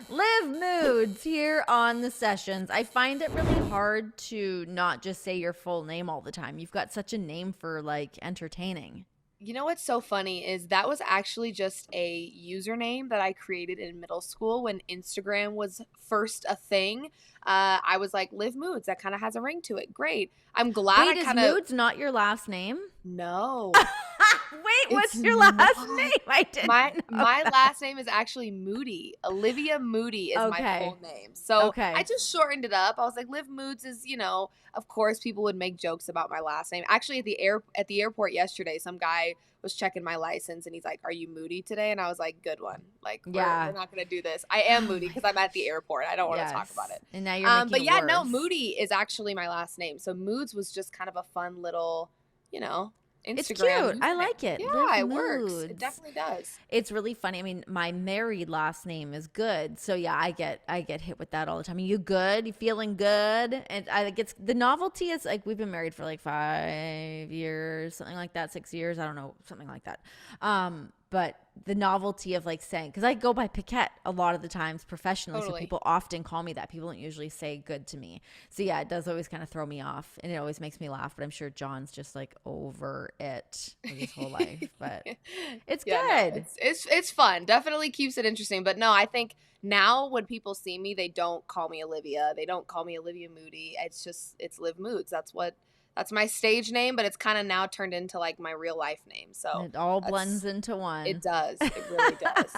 Liv Moods here on the sessions. I find it really hard to not just say your full name all the time. You've got such a name for like entertaining. You know what's so funny is that was actually just a username that I created in middle school when Instagram was first a thing. I was like, Liv Moods, that kind of has a ring to it. Great. I'm glad Wait, I is kind of. Moods not your last name? No, Wait, it's what's your last not. name? I didn't My know my that. last name is actually Moody. Olivia Moody is my Okay. full name. So I Okay. just shortened it up. I was like, Liv Moods is, of course people would make jokes about my last name. Actually at the airport yesterday, some guy was checking my license and he's like, "Are you Moody today?" And I was like, "Good one. Like we're Yeah. not gonna do this." I am Oh Moody my because I'm at the gosh. airport. I don't want to talk about Yes. it. And now you're making But it yeah, no, worse. Moody is actually my last name. So Moods was just kind of a fun little, you know, It's Instagram cute. I username. like it. Live Yeah, it works. It Moods. definitely does. It's really funny. I mean, my married last name is Good. So yeah, I get hit with that all the time. Are you good? You feeling good? And I think it's the novelty is like we've been married for like 5 years, something like that, 6 years. I don't know, something like that. But the novelty of like saying, because I go by Paquette a lot of the times professionally, so Totally. people often call me that. People don't usually say good to me. So yeah, it does always kind of throw me off, and it always makes me laugh. But I'm sure John's just like over it with his whole life. But it's Yeah, no, good. it's fun. Definitely keeps it interesting. But no, I think now when people see me, they don't call me Olivia. They don't call me Olivia Moody. It's Liv Moods. That's my stage name, but it's kind of now turned into like my real life name. So It all blends that's into it one. does. It really does.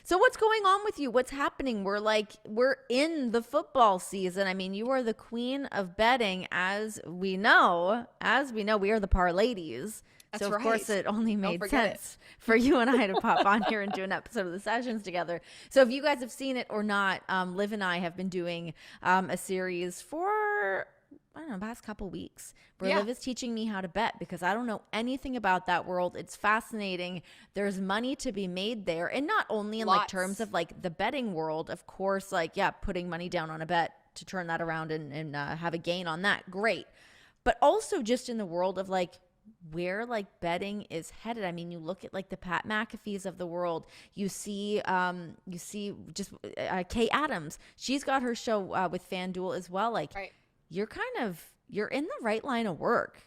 So what's going on with you? What's happening? We're in the football season. I mean, you are the queen of betting as we know. As we know, we are the parladies. So That's of course right. it only Don't made forget it. sense for you and I to pop on here and do an episode of the sessions together. So if you guys have seen it or not, Liv and I have been doing a series for I don't know, past couple weeks where Yeah, Liv is teaching me how to bet because I don't know anything about that world. It's fascinating. There's money to be made there. And not only in like terms lots. of like the betting world, of course, like, yeah, putting money down on a bet to turn that around and have a gain on that. Great. But also just in the world of like, where like betting is headed. I mean, you look at like the Pat McAfees of the world. You see just Kay Adams. She's got her show with FanDuel as well. Like Right. you're in the right line of work.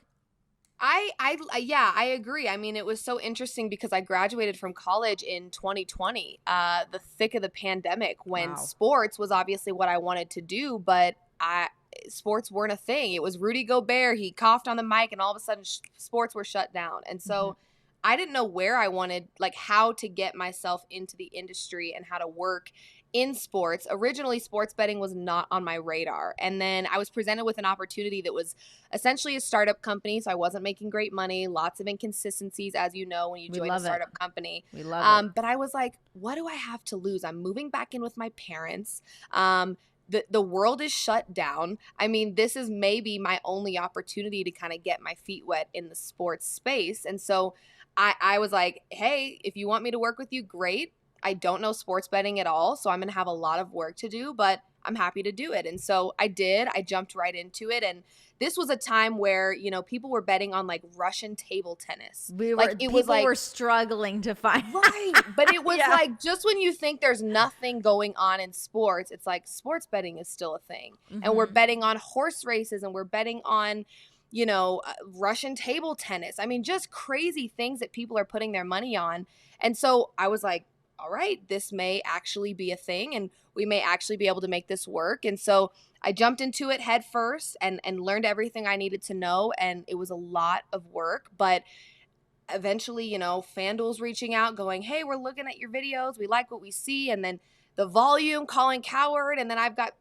Yeah, I agree. I mean, it was so interesting because I graduated from college in 2020, the thick of the pandemic, when Wow. sports was obviously what I wanted to do, but sports weren't a thing. It was Rudy Gobert. He coughed on the mic, and all of a sudden, sports were shut down. And Hmm. so, I didn't know where I wanted, like, how to get myself into the industry and how to work in sports. Originally, sports betting was not on my radar. And then I was presented with an opportunity that was essentially a startup company. So I wasn't making great money, lots of inconsistencies, as you know, when you We join a love it. startup company. We love it. But I was like, what do I have to lose? I'm moving back in with my parents. The world is shut down. I mean, this is maybe my only opportunity to kind of get my feet wet in the sports space. And so I was like, hey, if you want me to work with you, great. I don't know sports betting at all, so I'm going to have a lot of work to do, but I'm happy to do it. And so I did. I jumped right into it. And this was a time where, people were betting on like Russian table tennis. We Like were it was people like, were struggling to find. right. But it was Yeah. like just when you think there's nothing going on in sports, it's like sports betting is still a thing. And we're Hmm. betting on horse races and we're betting on, Russian table tennis. I mean, just crazy things that people are putting their money on. And so I was like, all right, this may actually be a thing and we may actually be able to make this work. And so I jumped into it head first and learned everything I needed to know. And it was a lot of work, but eventually, FanDuel's reaching out going, hey, we're looking at your videos. We like what we see. And then the volume calling coward. And then I've got,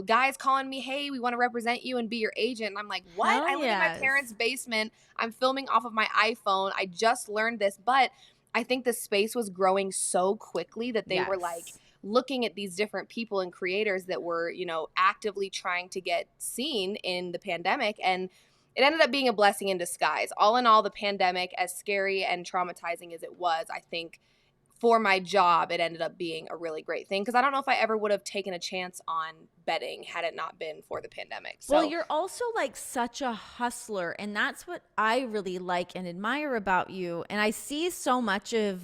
guys calling me, hey, we want to represent you and be your agent. And I'm like, what? Hell I live in my yes. parents' basement. I'm filming off of my iPhone. I just learned this. But I think the space was growing so quickly that they were like Yes. looking at these different people and creators that were, actively trying to get seen in the pandemic. And it ended up being a blessing in disguise. All in all, the pandemic, as scary and traumatizing as it was, I think for my job, it ended up being a really great thing because I don't know if I ever would have taken a chance on betting had it not been for the pandemic. Well, So, you're also like such a hustler, and that's what I really like and admire about you. And I see so much of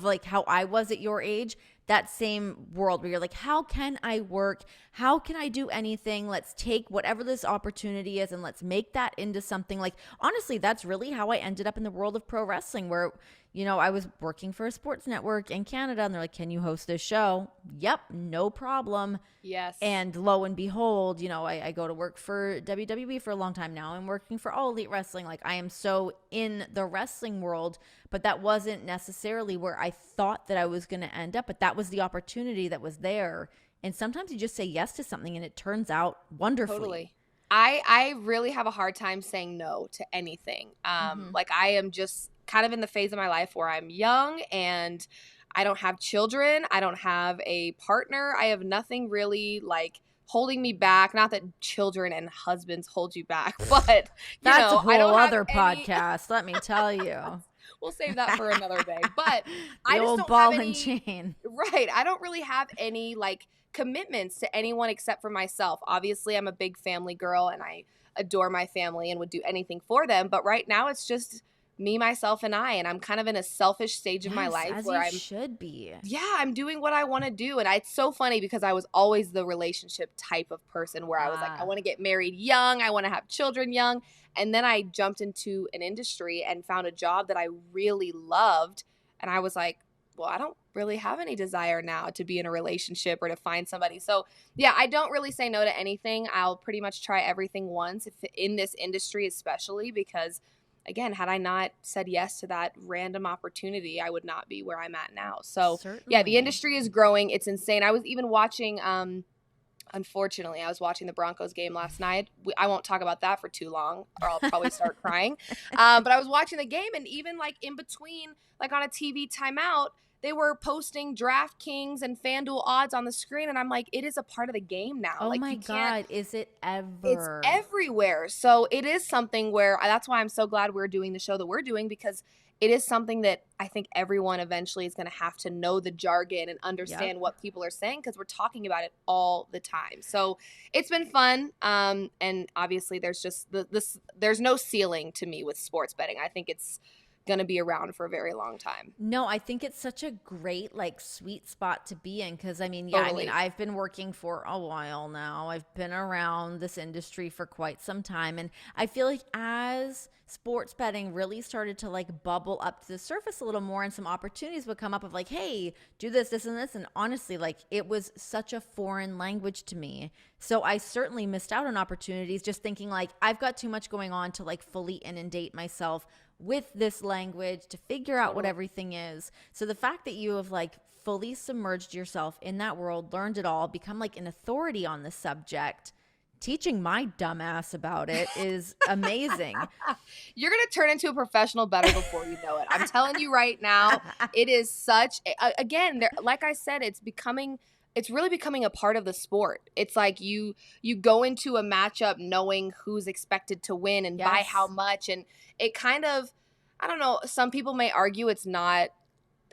like how I was at your age. that same world where you're like, how can I work? How can I do anything? Let's take whatever this opportunity is and let's make that into something. Like, honestly, that's really how I ended up in the world of pro wrestling, where, you know, I was working for a sports network in Canada and they're like, can you host this show? Yep, no problem. Yes. And lo and behold, you know, I go to work for WWE for a long time now. I'm working for All Elite Wrestling. Like, I am so in the wrestling world, but that wasn't necessarily where I thought that I was going to end up. But that was the opportunity that was there. And sometimes you just say yes to something and it turns out wonderfully. Totally. I really have a hard time saying no to anything. Like, I am just kind of in the phase of my life where I'm young and I don't have children. I don't have a partner. I have nothing really like holding me back. Not that children and husbands hold you back, but that's a I don't whole have other any... podcast. Let me tell you. We'll save that for another day. But the I just old don't ball have and any... chain. Right. I don't really have any like commitments to anyone except for myself. Obviously, I'm a big family girl and I adore my family and would do anything for them. But right now, it's just me, myself, and I. And I'm kind of in a selfish stage of my life as where you should be. Yeah, I'm doing what I want to do. And it's so funny because I was always the relationship type of person where I was like, I want to get married young. I want to have children young. And then I jumped into an industry and found a job that I really loved. And I was like, well, I don't really have any desire now to be in a relationship or to find somebody. So yeah, I don't really say no to anything. I'll pretty much try everything once, if in this industry especially, because again, had I not said yes to that random opportunity, I would not be where I'm at now. So Certainly. Yeah, the industry is growing. It's insane. I was even watching, unfortunately, I was watching the Broncos game last night. I won't talk about that for too long or I'll probably start crying. But I was watching the game and even like in between, like on a TV timeout, they were posting DraftKings and FanDuel odds on the screen. And I'm like, it is a part of the game now. Oh like, my God, is it ever? It's everywhere. So it is something where that's why I'm so glad we're doing the show that we're doing, because it is something that I think everyone eventually is going to have to know the jargon and understand what people are saying, because we're talking about it all the time. So it's been fun. And obviously there's just there's no ceiling to me with sports betting. I think it's going to be around for a very long time. No, I think it's such a great, like, sweet spot to be in. Because Totally. I mean, I've been working for a while now. I've been around this industry for quite some time. And I feel like as sports betting really started to like bubble up to the surface a little more and some opportunities would come up of like, hey, do this, this, and this. And honestly, like, it was such a foreign language to me. So I certainly missed out on opportunities just thinking like, I've got too much going on to like fully inundate myself with this language to figure out what everything is. So the fact that you have like fully submerged yourself in that world, learned it all, become like an authority on the subject, teaching my dumb ass about it is amazing. You're going to turn into a professional bettor before you know it. I'm telling you right now, it is such, again, like I said, it's really becoming a part of the sport. It's like you go into a matchup knowing who's expected to win and by how much. And it kind of, I don't know, some people may argue it's not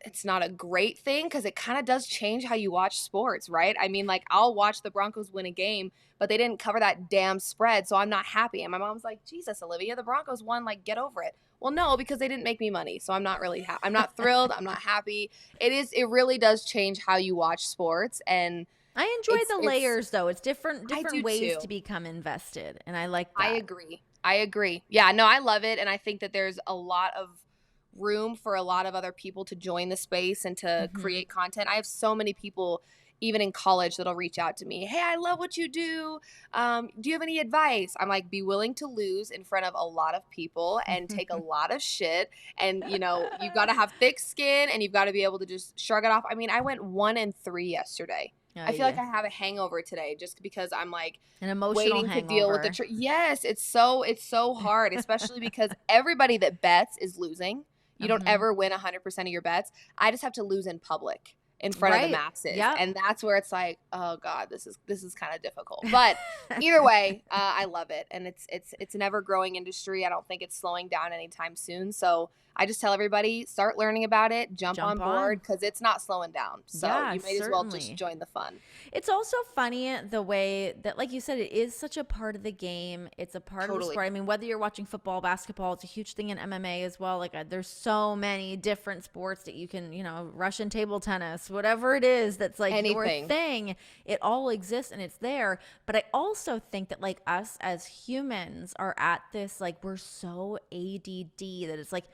a great thing because it kind of does change how you watch sports, right? I mean, like, I'll watch the Broncos win a game, but they didn't cover that damn spread, so I'm not happy. And my mom's like, Jesus, Olivia, the Broncos won, like, get over it. Well, no, because they didn't make me money, so I'm not really I'm not thrilled. I'm not happy. It really does change how you watch sports, and I enjoy the layers, though. It's different ways too. To become invested, and I like that. I agree. Yeah, no, I love it, and I think that there's a lot of room for a lot of other people to join the space and to create content. I have so many people, even in college, that'll reach out to me. Hey, I love what you do. Do you have any advice? I'm like, be willing to lose in front of a lot of people and take a lot of shit. And, you know, you've got to have thick skin and you've got to be able to just shrug it off. I mean, I went 1-3 yesterday. I feel like I have a hangover today just because I'm like an emotional waiting hangover. to deal with the yes, it's so hard, especially because everybody that bets is losing. You don't ever win 100% of your bets. I just have to lose in public in front of the masses. Yep. And that's where it's like, oh God, this is kind of difficult. But either way, I love it. And it's an ever growing industry. I don't think it's slowing down anytime soon. So I just tell everybody, start learning about it, jump on board, on. because it's not slowing down. So Yeah, you may as well just certainly. join the fun. It's also funny the way that, like you said, it is such a part of the game. It's a part of the Totally. sport. I mean, whether you're watching football, basketball, it's a huge thing in MMA as well. Like, there's so many different sports that you can, Russian table tennis, whatever it is that's like your Anything. thing, it all exists and it's there. But I also think that, like, us as humans are at this, like, we're so ADD that it's like,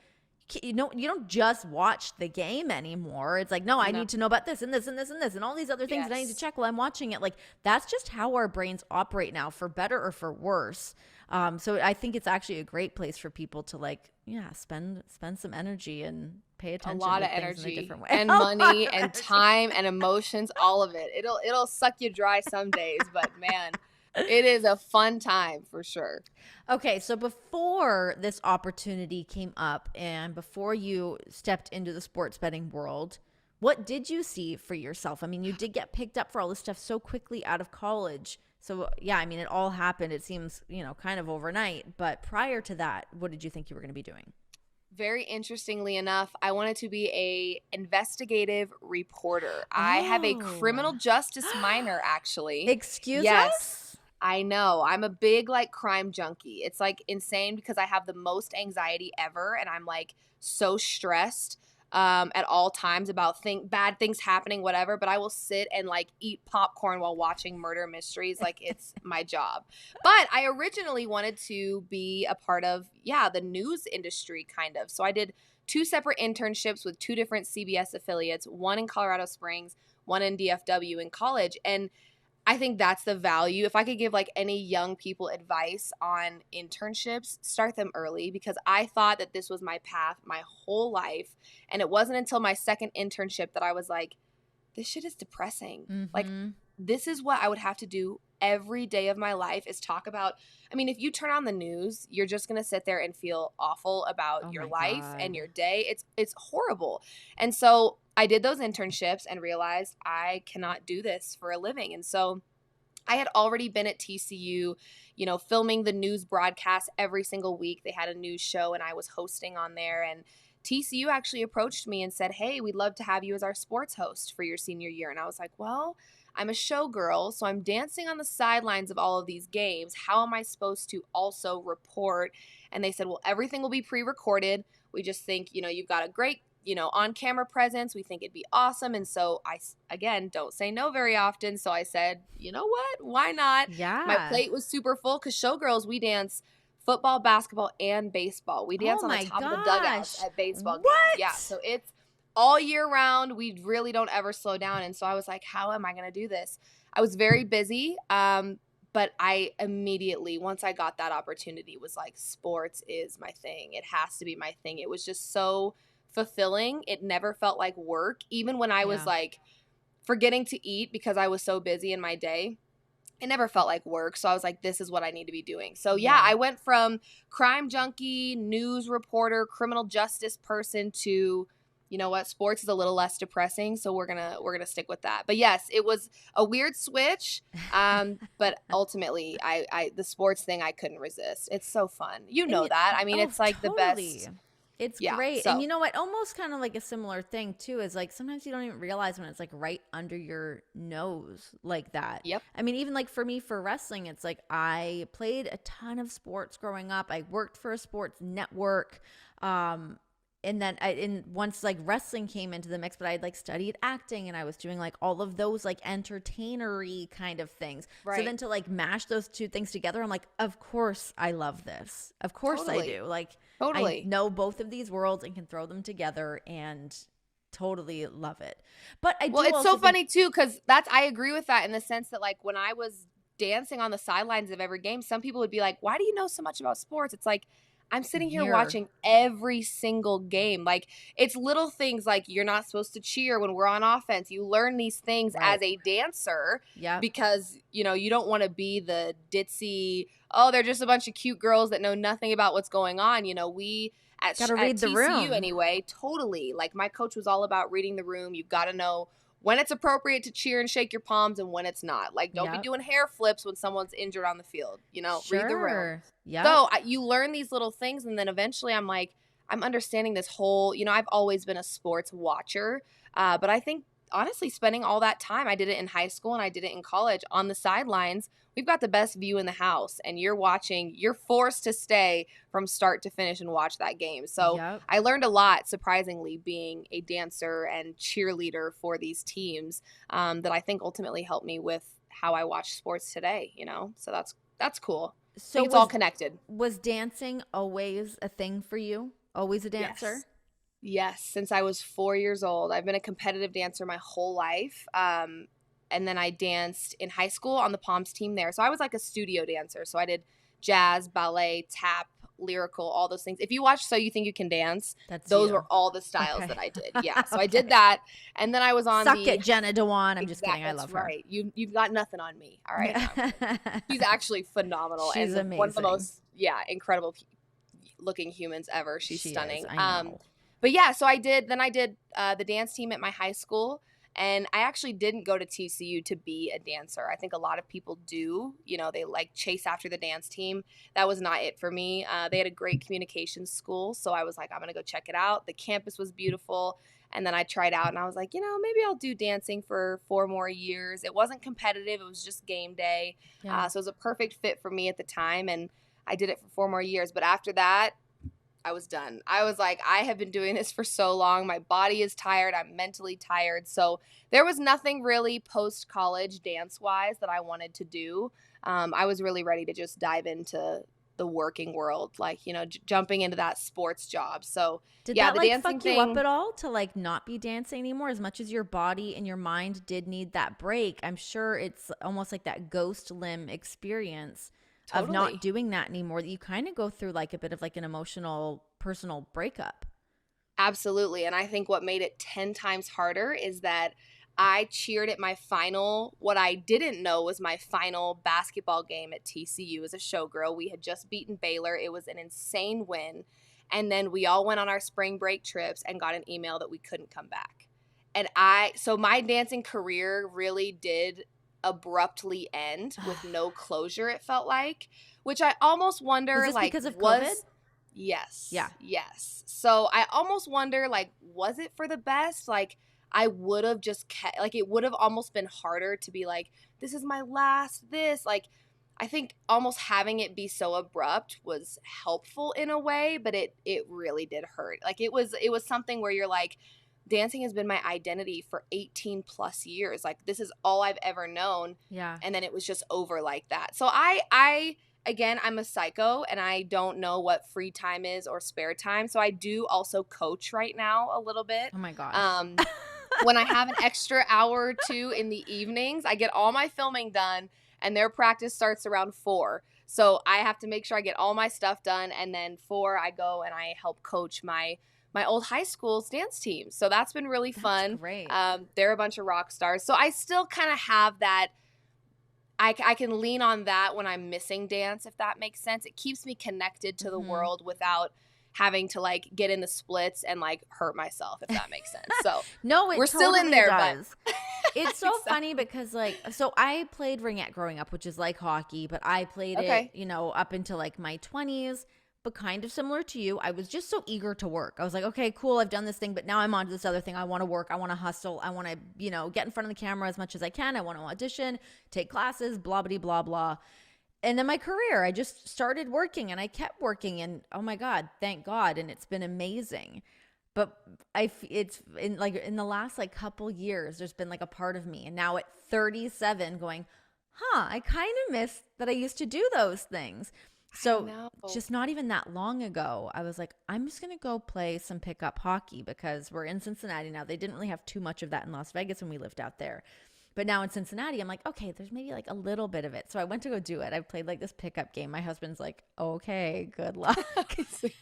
you don't just watch the game anymore. It's like, no, I No. need to know about this and this and this and this and all these other things that I need to Yes. check while I'm watching it. Like, that's just how our brains operate now, for better or for worse. So I think it's actually a great place for people to, like, spend some energy and pay A attention lot to of things in a energy different way. and A lot money of and energy. time and emotions, all of it. It'll suck you dry some days, but man, it is a fun time for sure. Okay, so before this opportunity came up and before you stepped into the sports betting world, what did you see for yourself? I mean, you did get picked up for all this stuff so quickly out of college. So, yeah, I mean, it all happened, it seems, kind of overnight. But prior to that, what did you think you were going to be doing? Very interestingly enough, I wanted to be a investigative reporter. I have a criminal Oh, justice minor, actually. excuse Yes. us? I know. I'm a big like crime junkie. It's like insane because I have the most anxiety ever and I'm like so stressed at all times about bad things happening, whatever. But I will sit and like eat popcorn while watching murder mysteries like it's my job. But I originally wanted to be a part of, the news industry kind of. So I did 2 separate internships with 2 different CBS affiliates, one in Colorado Springs, one in DFW in college. And I think that's the value. If I could give like any young people advice on internships, start them early, because I thought that this was my path my whole life. And it wasn't until my second internship that I was like, this shit is depressing. Like, Mm-hmm. this is what I would have to do every day of my life, is talk about, I mean, if you turn on the news, you're just going to sit there and feel awful about Oh your my life and God. your day. It's horrible. And so I did those internships and realized I cannot do this for a living. And so I had already been at TCU, filming the news broadcast every single week. They had a news show and I was hosting on there. And TCU actually approached me and said, hey, we'd love to have you as our sports host for your senior year. And I was like, well, I'm a showgirl, so I'm dancing on the sidelines of all of these games. How am I supposed to also report? And they said, well, everything will be pre-recorded. We just think, you've got a great, on-camera presence. We think it'd be awesome. And so I, again, don't say no very often. So I said, you know what? Why not? My Yeah. plate was super full because showgirls, we dance football, basketball, and baseball. We dance Oh on the my top of the dugouts gosh. at baseball games. Yeah, What? so it's all year round. We really don't ever slow down. And so I was like, how am I going to do this? I was very busy, but I immediately, once I got that opportunity, was like, sports is my thing. It has to be my thing. It was just so fulfilling. It never felt like work, even when I was Yeah. like forgetting to eat because I was so busy in my day. It never felt like work. So I was like, this is what I need to be doing. So yeah, I went from crime junkie, news reporter, criminal justice person to, you know what, sports is a little less depressing. So we're gonna stick with that. But yes, it was a weird switch. But ultimately I the sports thing I couldn't resist. It's so fun. You know that. I mean, Oh, it's like the totally. best. It's Yeah. great. And So you know what? Almost kind of like a similar thing too is like sometimes you don't even realize when it's like right under your nose like that. yep. I mean, even like for me for wrestling, it's like I played a ton of sports growing up. I worked for a sports network. And then once like wrestling came into the mix, but I had like studied acting and I was doing like all of those like entertainery kind of things. Right. So then to like mash those two things together, I'm like, of course I love this. Of course Totally. I do. Like Totally. I know both of these worlds and can throw them together and totally love it. But I do Well, it's also so think, funny too, because I agree with that in the sense that like when I was dancing on the sidelines of every game, some people would be like, why do you know so much about sports? It's like, I'm sitting here watching every single game. Like, it's little things like you're not supposed to cheer when we're on offense. You learn these things Right. as a dancer Yeah. because, you don't want to be the ditzy, oh, they're just a bunch of cute girls that know nothing about what's going on. We at Gotta read the TCU room. anyway, totally. Like, my coach was all about reading the room. You've got to know when it's appropriate to cheer and shake your palms and when it's not. Like, don't be doing hair flips when someone's injured on the field. Read the room. Yeah. So you learn these little things, and then eventually I'm like, I'm understanding this whole, I've always been a sports watcher, but I think honestly spending all that time, I did it in high school and I did it in college on the sidelines. We've got the best view in the house, and you're forced to stay from start to finish and watch that game. So Yep. I learned a lot, surprisingly, being a dancer and cheerleader for these teams, that I think ultimately helped me with how I watch sports today, So that's cool. I So think it's all connected. was dancing always a thing for you? Always a dancer? Yes. Yes, since I was 4 years old. I've been a competitive dancer my whole life. And then I danced in high school on the Palms team there. So I was like a studio dancer. So I did jazz, ballet, tap, lyrical, all those things. If you watch So You Think You Can Dance, those were all the styles that I did. Yeah, so I did that. And then I was on Suck it, Jenna Dewan. I'm just kidding. I love her. Right. You've got nothing on me. All right. She's actually phenomenal. She's and amazing. One of the most, incredible looking humans ever. She's stunning. Is, I know. But yeah, so I did the dance team at my high school, and I actually didn't go to TCU to be a dancer. I think a lot of people do, they like chase after the dance team. That was not it for me. They had a great communications school, so I was like, I'm going to go check it out. The campus was beautiful, and then I tried out, and I was like, maybe I'll do dancing for 4 more years. It wasn't competitive. It was just game day. Yeah. So it was a perfect fit for me at the time, and I did it for 4 more years. But after that, I was done. I was like, I have been doing this for so long. My body is tired. I'm mentally tired. So there was nothing really post-college dance-wise that I wanted to do. I was really ready to just dive into the working world, like, jumping into that sports job. So did yeah, that the like dancing fuck you up at all to like not be dancing anymore? As much as your body and your mind did need that break, I'm sure it's almost like that ghost limb experience. Totally. Of not doing that anymore, that you kind of go through like a bit of like an emotional, personal breakup. Absolutely. And I think what made it 10 times harder is that I cheered at my final, what I didn't know was my final basketball game at TCU as a showgirl. We had just beaten Baylor. It was an insane win. And then we all went on our spring break trips and got an email that we couldn't come back. And so my dancing career really did abruptly end with no closure, it felt like, which I almost wonder, was this like, because of COVID? Yes. Yeah. Yes. So I almost wonder, like, was it for the best? Like, I would have just kept, like, it would have almost been harder to be like, this is my last this. Like, I think almost having it be so abrupt was helpful in a way, but it really did hurt. Like, it was something where you're like, dancing has been my identity for 18 plus years. Like, this is all I've ever known. Yeah. And then it was just over like that. So again, I'm a psycho and I don't know what free time is or spare time. So I do also coach right now a little bit. Oh my gosh. When I have an extra hour or two in the evenings, I get all my filming done and their practice starts around 4. So I have to make sure I get all my stuff done. And then 4, I go and I help coach my old high school's dance team. So that's been really fun. That's great. They're a bunch of rock stars. So I still kind of have that. I can lean on that when I'm missing dance, if that makes sense. It keeps me connected to the world without having to like get in the splits and like hurt myself, if that makes sense. So no, we're still in there, does. But it's so funny because like, so I played ringette growing up, which is like hockey, but I played it, up into like my 20s. But kind of similar to you, I was just so eager to work. I was like, okay, cool, I've done this thing, but now I'm on to this other thing. I want to work. I want to hustle. I want to, get in front of the camera as much as I can. I want to audition, take classes, blah, blah, blah, blah. And then my career, I just started working and I kept working and oh my God, thank God. And it's been amazing. But it's in the last like couple years, there's been like a part of me. And now at 37 going, I kind of miss that I used to do those things. So just not even that long ago, I was like, I'm just going to go play some pickup hockey because we're in Cincinnati now. They didn't really have too much of that in Las Vegas when we lived out there. But now in Cincinnati, I'm like, okay, there's maybe like a little bit of it. So I went to go do it. I played like this pickup game. My husband's like, okay, good luck.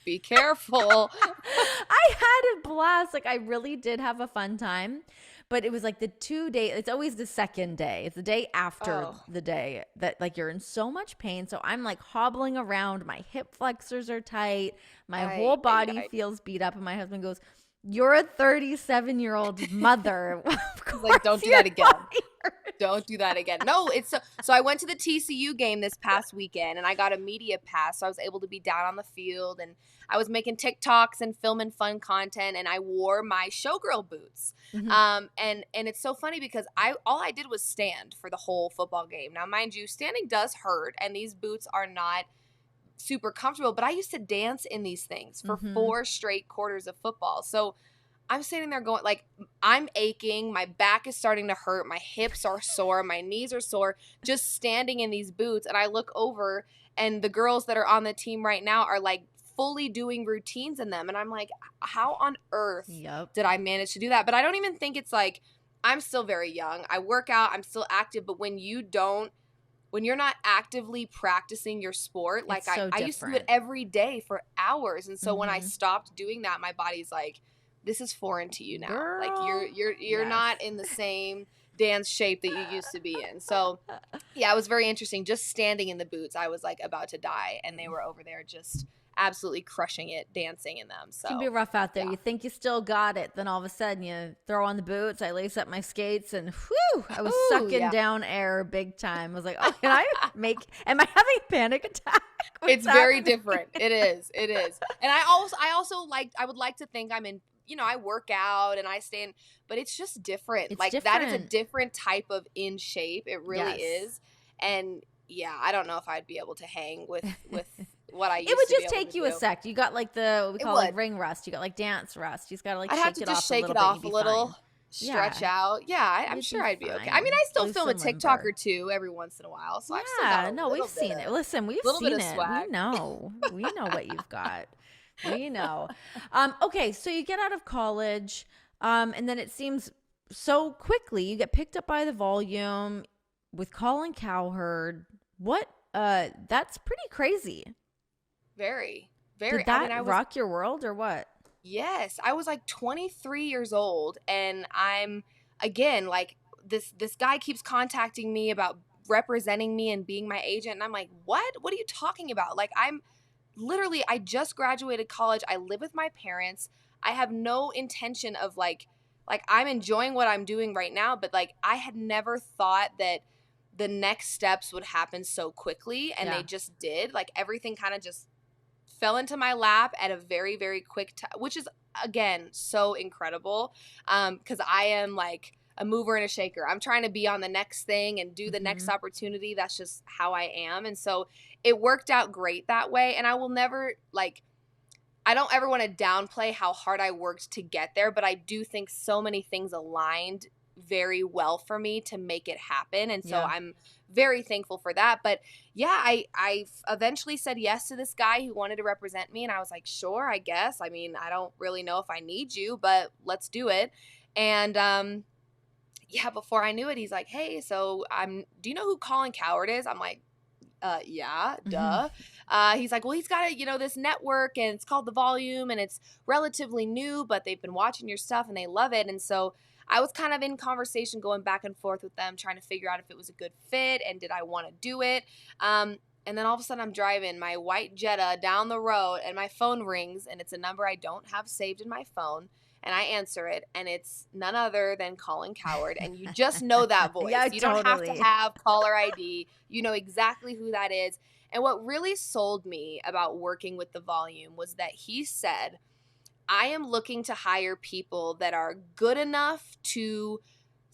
Be careful. I had a blast. Like I really did have a fun time. But it was like the 2 days. It's always the second day. It's the day after the day that like you're in so much pain. So I'm like hobbling around. My hip flexors are tight. My whole body feels beat up. And my husband goes, "You're a 37-year-old mother. Like, don't do that again." Don't do that again. No, it's so I went to the TCU game this past weekend and I got a media pass. So I was able to be down on the field and I was making TikToks and filming fun content and I wore my showgirl boots. And it's so funny because all I did was stand for the whole football game. Now, mind you, standing does hurt and these boots are not super comfortable, but I used to dance in these things for 4 straight quarters of football. So I'm standing there going, like, I'm aching. My back is starting to hurt. My hips are sore. My knees are sore just standing in these boots. And I look over and the girls that are on the team right now are like fully doing routines in them. And I'm like, how on earth did I manage to do that? But I don't even think it's like, I'm still very young. I work out. I'm still active. But when you're not actively practicing your sport, like I used to do it every day for hours. And so when I stopped doing that, my body's like, this is foreign to you now. Girl. Like you're not in the same dance shape that you used to be in. So yeah, it was very interesting. Just standing in the boots, I was like about to die and they were over there just absolutely crushing it, dancing in them. So it can be rough out there. Yeah. You think you still got it, then all of a sudden you throw on the boots. I lace up my skates and whew, I was sucking down air big time. I was like, oh, am I having a panic attack? It's very different. It is. And I would like to think I'm in, I work out and I stand, but it's just different. That is a different type of in shape. It really is. And yeah, I don't know if I'd be able to hang with what I used to. It would just take you a sec. You got like what we call like ring rust. You got like dance rust. You just got to like shake it off a little, stretch out. Yeah, I'm sure I'd be okay. I mean, I still film a TikTok or two every once in a while. So I've still got we've seen it. Listen, we've seen it. We know what you've got. We know. Okay, so you get out of college, and then it seems so quickly you get picked up by the Volume with Colin Cowherd. What? That's pretty crazy. Very. Did that rock your world or what? Yes, I was like 23 years old, and I'm again like this guy keeps contacting me about representing me and being my agent, and I'm like, what? What are you talking about? Like I just graduated college. I live with my parents. I have no intention of like I'm enjoying what I'm doing right now, but like I had never thought that the next steps would happen so quickly, and they just did. Like everything kind of just fell into my lap at a very, very quick time, which is again so incredible. Because I am like a mover and a shaker. I'm trying to be on the next thing and do the next opportunity. That's just how I am. And so it worked out great that way. And I will never I don't ever want to downplay how hard I worked to get there, but I do think so many things aligned very well for me to make it happen. And so I'm very thankful for that. But yeah, I eventually said yes to this guy who wanted to represent me. And I was like, sure, I guess. I mean, I don't really know if I need you, but let's do it. And, yeah, before I knew it, he's like, hey, so do you know who Colin Cowherd is? I'm like, yeah, duh. He's like, well, he's got this network and it's called The Volume and it's relatively new, but they've been watching your stuff and they love it. And so I was kind of in conversation going back and forth with them, trying to figure out if it was a good fit and did I want to do it. And then all of a sudden I'm driving my white Jetta down the road and my phone rings and it's a number I don't have saved in my phone. And I answer it, and it's none other than Colin Cowherd. And you just know that voice. Yeah, you don't have to have caller ID. You know exactly who that is. And what really sold me about working with The Volume was that he said, I am looking to hire people that are good enough to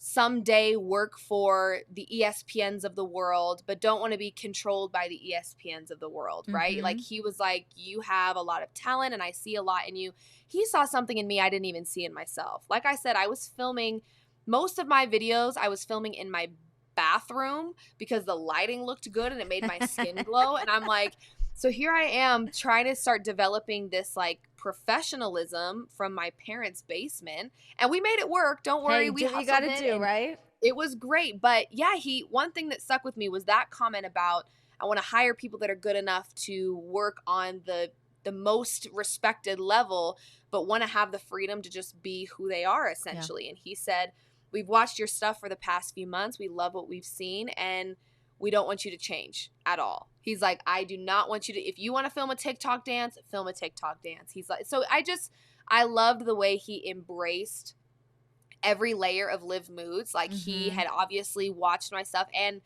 someday work for the ESPNs of the world, but don't want to be controlled by the ESPNs of the world, right? Like he was like, you have a lot of talent and I see a lot in you. He saw something in me I didn't even see in myself. Like I said, I was filming most of my videos. I was filming in my bathroom because the lighting looked good and it made my skin glow. And I'm like, so here I am trying to start developing this like professionalism from my parents' basement. And we made it work. Don't worry. Hey, we you got to do, right? It was great. But yeah, one thing that stuck with me was that comment about I want to hire people that are good enough to work on the most respected level, but want to have the freedom to just be who they are essentially. Yeah. And he said, we've watched your stuff for the past few months. We love what we've seen and we don't want you to change at all. He's like, I do not want you to, if you want to film a TikTok dance, film a TikTok dance. He's like, so I loved the way he embraced every layer of Liv Moods. Like he Mm-hmm. had obviously watched my stuff. And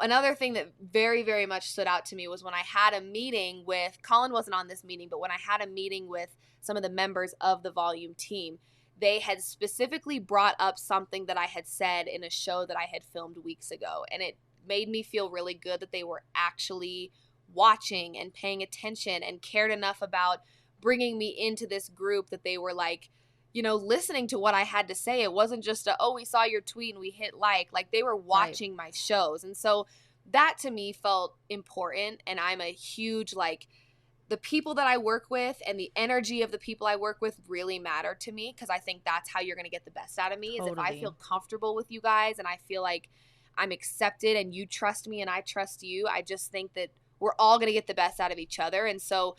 another thing that very, very much stood out to me was when I had a meeting with, Colin wasn't on this meeting, but when I had a meeting with some of the members of the Volume team, they had specifically brought up something that I had said in a show that I had filmed weeks ago. And it made me feel really good that they were actually watching and paying attention and cared enough about bringing me into this group that they were like, you know, listening to what I had to say. It wasn't just oh, we saw your tweet and we hit like they were watching my shows. And so that to me felt important. And I'm a huge, like, the people that I work with and the energy of the people I work with really matter to me, because I think that's how you're going to get the best out of me. Is if I feel comfortable with you guys and I feel like I'm accepted and you trust me and I trust you. I just think that we're all going to get the best out of each other. And so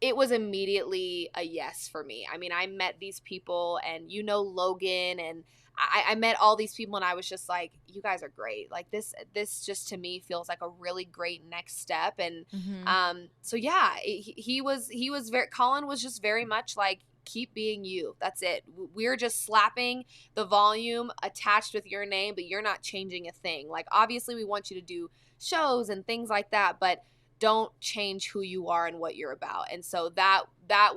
it was immediately a yes for me. I mean, I met these people and, you know, Logan, and I met all these people and I was just like, you guys are great. Like this just to me feels like a really great next step. And so yeah, he was very, Colin was just very much like, keep being you. That's it. We're just slapping the Volume attached with your name, but you're not changing a thing. Like, obviously we want you to do shows and things like that, but don't change who you are and what you're about. And so that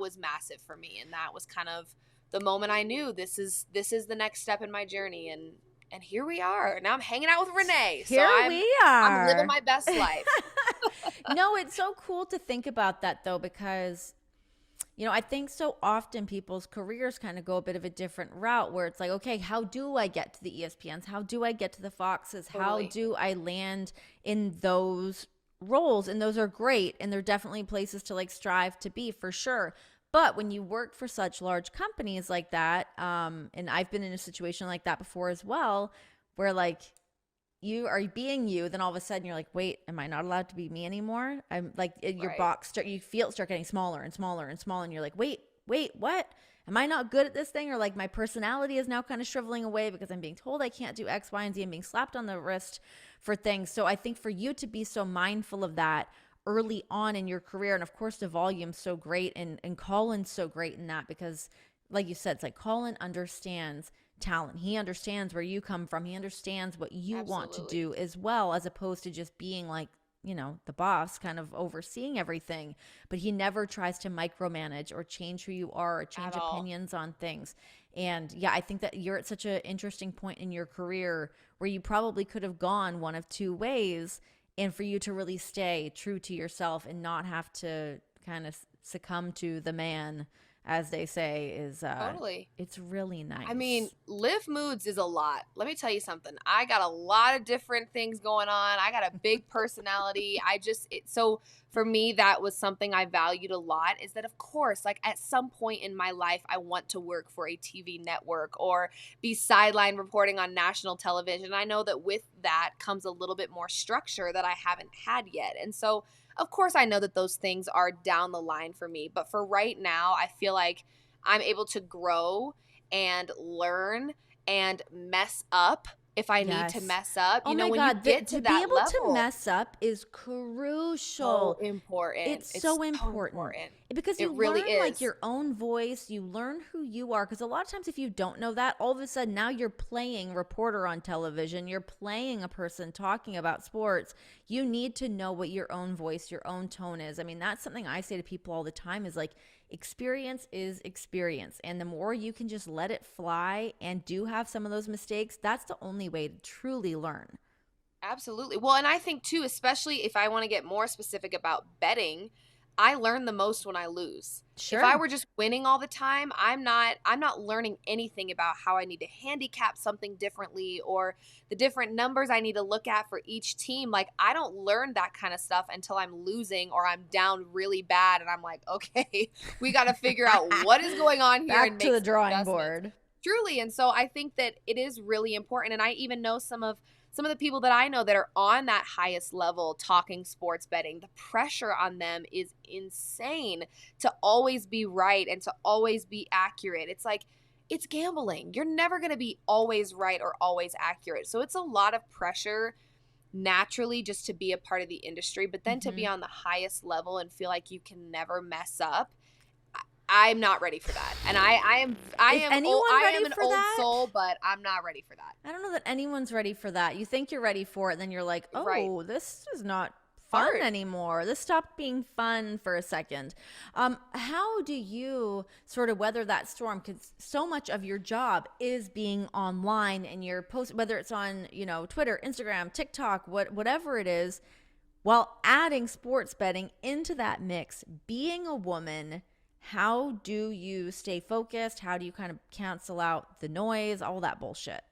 was massive for me. And that was kind of the moment I knew this is the next step in my journey. And here we are. Now I'm hanging out with Renee. Here we are. I'm living my best life. No, it's so cool to think about that though, because, you know, I think so often people's careers kind of go a bit of a different route where it's like, okay, how do I get to the ESPNs? How do I get to the Foxes? Totally. How do I land in those roles? And those are great. And they're definitely places to like strive to be, for sure. But when you work for such large companies like that, and I've been in a situation like that before as well, where like you are being you, then all of a sudden you're like, wait, am I not allowed to be me anymore? I'm like, your box you feel it start getting smaller and smaller and smaller, and you're like, wait, what? Am I not good at this thing? Or like my personality is now kind of shriveling away because I'm being told I can't do X, Y, and Z and being slapped on the wrist for things. So I think for you to be so mindful of that early on in your career, and of course the Volume's so great, and Colin's so great in that, because like you said, it's like Colin understands talent. He understands where you come from. He understands what you want to do as well, as opposed to just being like, you know, the boss kind of overseeing everything. But he never tries to micromanage or change who you are or change opinions on things. And yeah, I think that you're at such an interesting point in your career where you probably could have gone one of two ways, and for you to really stay true to yourself and not have to kind of succumb to the man, as they say, is totally. It's really nice. I mean, Liv Moods is a lot. Let me tell you something. I got a lot of different things going on. I got a big personality. So for me, that was something I valued a lot, is that of course, like at some point in my life, I want to work for a TV network or be sideline reporting on national television. I know that with that comes a little bit more structure that I haven't had yet. And so of course, I know that those things are down the line for me. But for right now, I feel like I'm able to grow and learn and mess up if I need to mess up. You know, when you get to that be able level, to mess up is crucial. So important. It's so important. Because you really learn like your own voice. You learn who you are. Because a lot of times if you don't know that, all of a sudden now you're playing reporter on television. You're playing a person talking about sports. You need to know what your own voice, your own tone is. I mean, that's something I say to people all the time, is like, experience is experience. And the more you can just let it fly and do have some of those mistakes, that's the only way to truly learn. Absolutely. Well, and I think too, especially if I want to get more specific about betting, I learn the most when I lose. Sure. If I were just winning all the time, I'm not learning anything about how I need to handicap something differently or the different numbers I need to look at for each team. Like, I don't learn that kind of stuff until I'm losing or I'm down really bad and I'm like, okay, we got to figure out what is going on here. Back to the drawing board. Truly. And so I think that it is really important. And I even know some of the people that I know that are on that highest level talking sports betting, the pressure on them is insane to always be right and to always be accurate. It's like, it's gambling. You're never going to be always right or always accurate. So it's a lot of pressure naturally just to be a part of the industry, but then to be on the highest level and feel like you can never mess up. I'm not ready for that. And I am Is anyone ready an for old that? soul, but I'm not ready for that. I don't know that anyone's ready for that. You think you're ready for it, and then you're like, Right. oh, this is not fun Hard. anymore. This stopped being fun for a second. How do you sort of weather that storm? Because so much of your job is being online, and your post, whether it's on, you know, Twitter, Instagram, TikTok, whatever it is, while adding sports betting into that mix, being a woman. How do you stay focused? How do you kind of cancel out the noise, all that bullshit?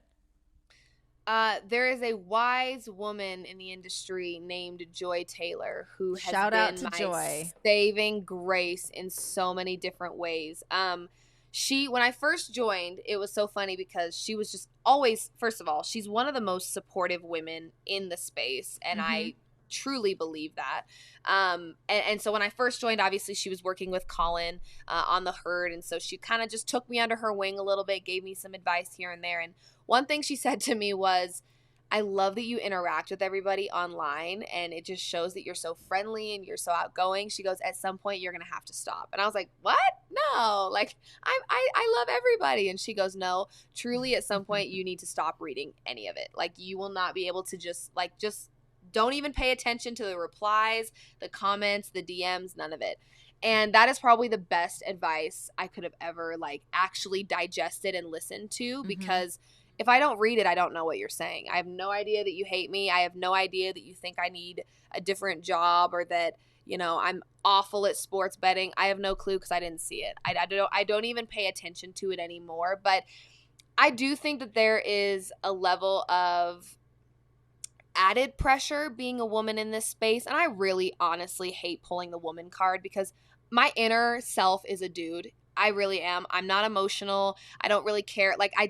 There is a wise woman in the industry named Joy Taylor who has Shout out been to my Joy. saving grace in so many different ways. When I first joined, it was so funny because she was just always, first of all, she's one of the most supportive women in the space, and Mm-hmm. I truly believe that. And so when I first joined, obviously she was working with Colin on the herd, and so she kind of just took me under her wing a little bit, gave me some advice here and there. And one thing she said to me was, I love that you interact with everybody online, and it just shows that you're so friendly and you're so outgoing. She goes, at some point you're going to have to stop. And I was like, what? No, like I love everybody. And she goes, no, truly at some point you need to stop reading any of it. Like, you will not be able to just don't even pay attention to the replies, the comments, the DMs, none of it. And that is probably the best advice I could have ever actually digested and listened to, because if I don't read it, I don't know what you're saying. I have no idea that you hate me. I have no idea that you think I need a different job, or that, you know, I'm awful at sports betting. I have no clue because I didn't see it. I don't even pay attention to it anymore. But I do think that there is a level of added pressure being a woman in this space. And I really honestly hate pulling the woman card, because my inner self is a dude. I really am. I'm not emotional. I don't really care. Like, I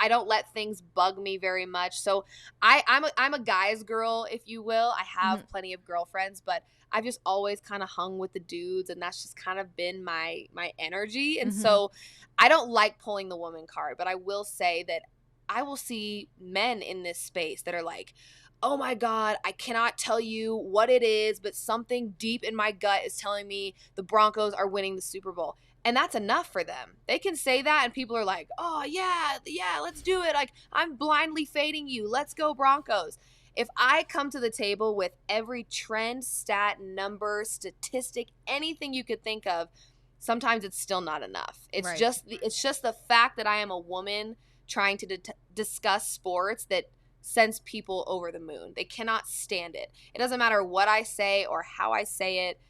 don't let things bug me very much. So I'm a guy's girl, if you will. I have plenty of girlfriends, but I've just always kind of hung with the dudes, and that's just kind of been my energy. And so I don't like pulling the woman card, but I will say that I will see men in this space that are like, oh my God, I cannot tell you what it is, but something deep in my gut is telling me the Broncos are winning the Super Bowl. And that's enough for them. They can say that and people are like, oh yeah, let's do it. Like, I'm blindly fading you. Let's go Broncos. If I come to the table with every trend, stat, number, statistic, anything you could think of, sometimes it's still not enough. It's Right. it's just the fact that I am a woman trying to discuss sports that sends people over the moon. They cannot stand it. It doesn't matter what I say or how I say it.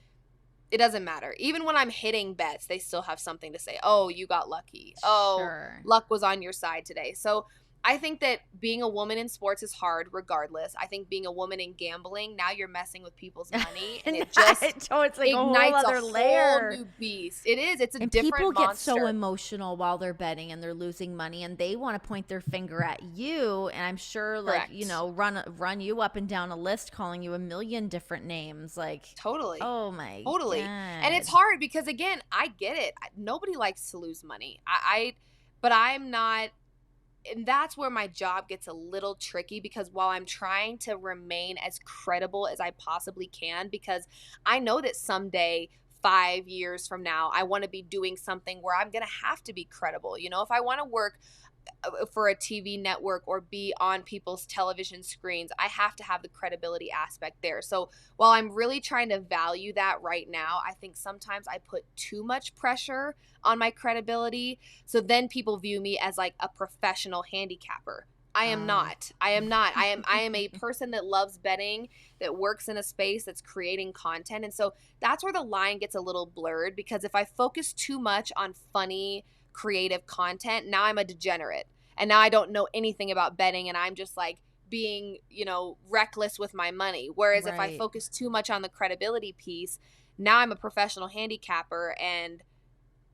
It doesn't matter. Even when I'm hitting bets, they still have something to say. Oh, you got lucky. Oh, Sure. luck was on your side today. So I think that being a woman in sports is hard regardless. I think being a woman in gambling, now you're messing with people's money, and it just it's like ignites a whole other layer. whole new beast. It is. It's a And different people get so monster. emotional while they're betting and they're losing money, and they want to point their finger at you. And I'm sure, like, Correct. you know, run you up and down a list, calling you a million different names. Like, Totally. oh my Totally. God. And it's hard because, again, I get it. Nobody likes to lose money. But I'm not. And that's where my job gets a little tricky, because while I'm trying to remain as credible as I possibly can, because I know that someday, 5 years from now, I want to be doing something where I'm going to have to be credible. You know, if I want to work for a TV network or be on people's television screens, I have to have the credibility aspect there. So while I'm really trying to value that right now, I think sometimes I put too much pressure on my credibility. So then people view me as like a professional handicapper. I am not. I am a person that loves betting, that works in a space that's creating content. And so that's where the line gets a little blurred, because if I focus too much on funny, creative content, now I'm a degenerate. And now I don't know anything about betting, and I'm just like being, you know, reckless with my money. Whereas if I Right. focus too much on the credibility piece, now I'm a professional handicapper, and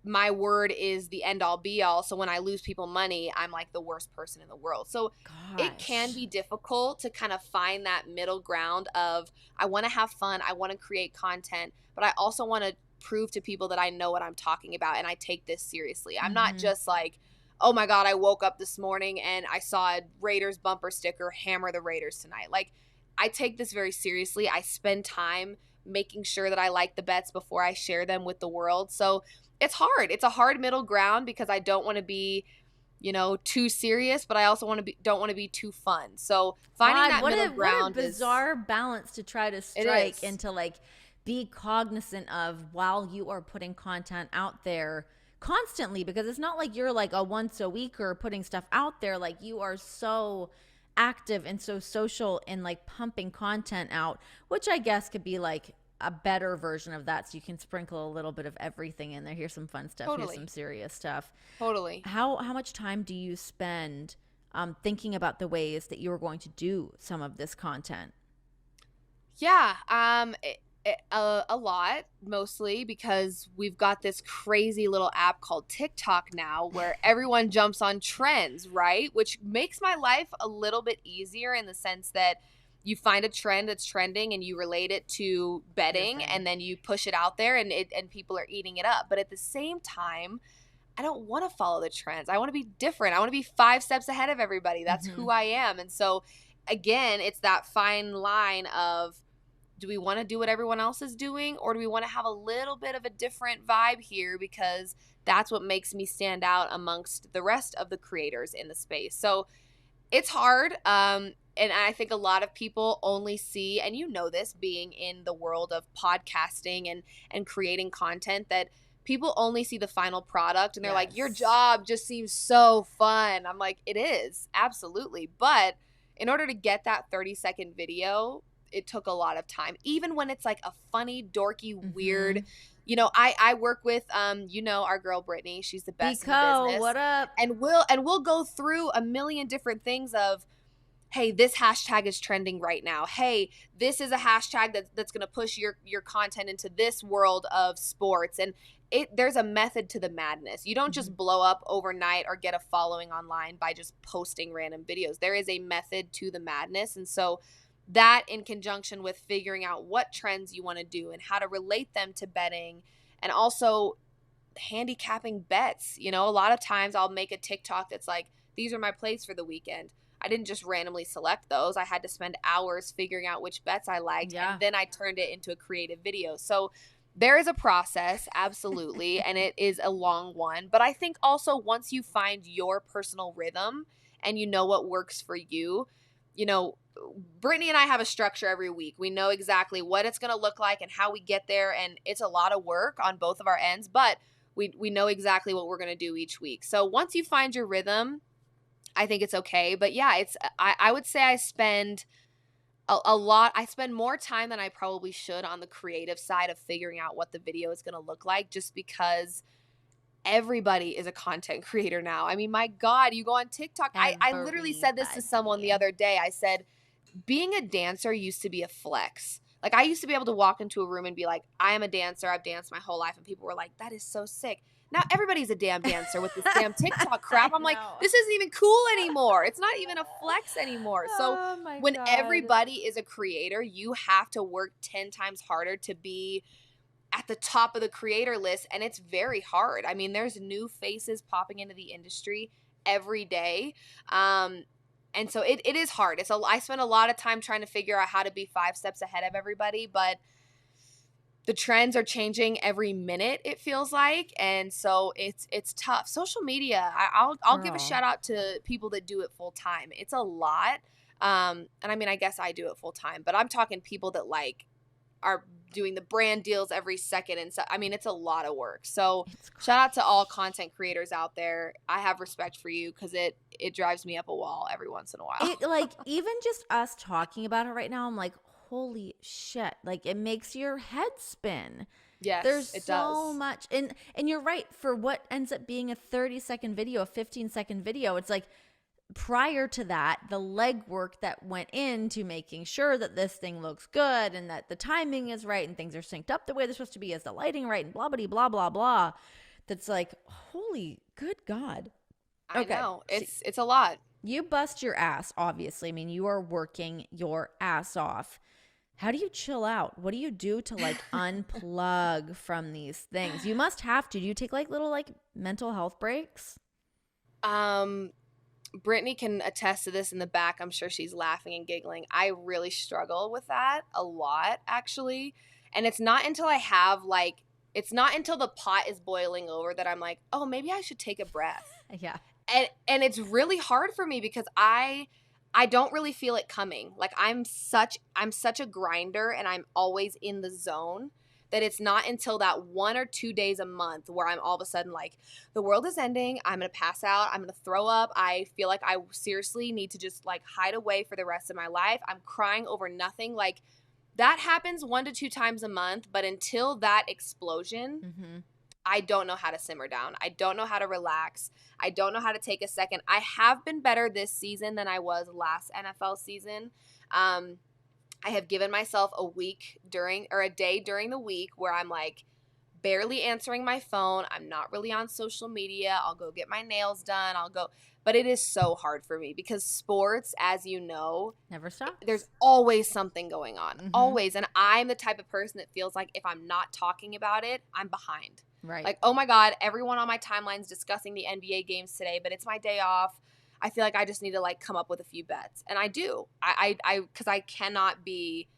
my word is the end all be all. So when I lose people money, I'm like the worst person in the world. So it can Gosh. be difficult to kind of find that middle ground of, I want to have fun, I want to create content, but I also want to prove to people that I know what I'm talking about and I take this seriously. I'm not just like, oh my God, I woke up this morning and I saw a Raiders bumper sticker, hammer the Raiders tonight. Like, I take this very seriously. I spend time making sure that I like the bets before I share them with the world. So it's hard. It's a hard middle ground because I don't want to be, too serious, but I also don't want to be too fun. So finding that middle ground what a bizarre balance to try to it strike is. and to like be cognizant of while you are putting content out there constantly, because it's not like you're like a once a week or putting stuff out there. Like you are so active and so social and like pumping content out, which I guess could be like a better version of that, so you can sprinkle a little bit of everything in there. Here's some fun stuff, Totally. here's some serious stuff. Totally. How much time do you spend thinking about the ways that you are going to do some of this content? Yeah, a lot, mostly because we've got this crazy little app called TikTok now where everyone jumps on trends, right? Which makes my life a little bit easier in the sense that you find a trend that's trending and you relate it to betting and then you push it out there and people are eating it up. But at the same time, I don't want to follow the trends. I want to be different. I want to be 5 steps ahead of everybody. That's who I am. And so again, it's that fine line of, do we want to do what everyone else is doing, or do we want to have a little bit of a different vibe here because that's what makes me stand out amongst the rest of the creators in the space? So it's hard. And I think a lot of people only see, and this being in the world of podcasting and creating content, that people only see the final product and they're like, your job just seems so fun. I'm like, it is, absolutely. But in order to get that 30-second video, it took a lot of time, even when it's like a funny, dorky, weird, I work with, our girl, Brittany, she's the best in the business. What up? And we'll go through a million different things of, hey, this hashtag is trending right now. Hey, this is a hashtag that's going to push your content into this world of sports. And there's a method to the madness. You don't just blow up overnight or get a following online by just posting random videos. There is a method to the madness. And so that, in conjunction with figuring out what trends you want to do and how to relate them to betting, and also handicapping bets. A lot of times I'll make a TikTok that's like, these are my plays for the weekend. I didn't just randomly select those. I had to spend hours figuring out which bets I liked, and then I turned it into a creative video. So there is a process, absolutely, and it is a long one. But I think also once you find your personal rhythm and you know what works for you, Brittany and I have a structure every week. We know exactly what it's going to look like and how we get there, and it's a lot of work on both of our ends, but we know exactly what we're going to do each week. So once you find your rhythm, I think it's okay. But yeah, I would say I spend a lot. I spend more time than I probably should on the creative side of figuring out what the video is going to look like, just because everybody is a content creator now. I mean, my God, you go on TikTok. I literally said this to someone the other day. I said, being a dancer used to be a flex. Like, I used to be able to walk into a room and be like, I am a dancer. I've danced my whole life. And people were like, that is so sick. Now everybody's a damn dancer with this damn TikTok crap. I'm like, this isn't even cool anymore. It's not even a flex anymore. So when everybody is a creator, you have to work 10 times harder to be at the top of the creator list. And it's very hard. I mean, there's new faces popping into the industry every day. And so it is hard. I spend a lot of time trying to figure out how to be 5 steps ahead of everybody, but the trends are changing every minute, it feels like. And so it's tough. Social media, I'll give a shout out to people that do it full time. It's a lot. And I mean, I guess I do it full time, but I'm talking people that like are doing the brand deals every second. And so, I mean, it's a lot of work. So shout out to all content creators out there. I have respect for you because it drives me up a wall every once in a while. Like, even just us talking about it right now, I'm like, holy shit. Like, it makes your head spin. Yes, there's it so does. much. And you're right. For what ends up being a 30-second video, a 15-second video, it's like, prior to that, the legwork that went into making sure that this thing looks good and that the timing is right and things are synced up the way they're supposed to be, is the lighting right, and blah, blah, blah, blah, blah. That's like, holy good God. I know. It's a lot. You bust your ass, obviously. I mean, you are working your ass off. How do you chill out? What do you do to like unplug from these things? You must have to. Do you take like little like mental health breaks? Brittany can attest to this in the back. I'm sure she's laughing and giggling. I really struggle with that a lot, actually. And it's not until I have like It's not until the pot is boiling over that I'm like, oh, maybe I should take a breath. Yeah. And it's really hard for me because I don't really feel it coming. Like I'm such a grinder, and I'm always in the zone, that it's not until that 1 or 2 days a month where I'm all of a sudden like, the world is ending. I'm going to pass out. I'm going to throw up. I feel like I seriously need to just like hide away for the rest of my life. I'm crying over nothing. Like that happens 1 to 2 times a month. But until that explosion, Mm-hmm. I don't know how to simmer down. I don't know how to relax. I don't know how to take a second. I have been better this season than I was last NFL season. I have given myself a day during the week where I'm like barely answering my phone. I'm not really on social media. I'll go get my nails done. But it is so hard for me because sports, as you know, Never stops. there's always something going on. Mm-hmm. Always. And I'm the type of person that feels like if I'm not talking about it, I'm behind. Right. Like, oh my God, everyone on my timeline's discussing the NBA games today, but it's my day off. I feel like I just need to like come up with a few bets. And I do. Because I cannot be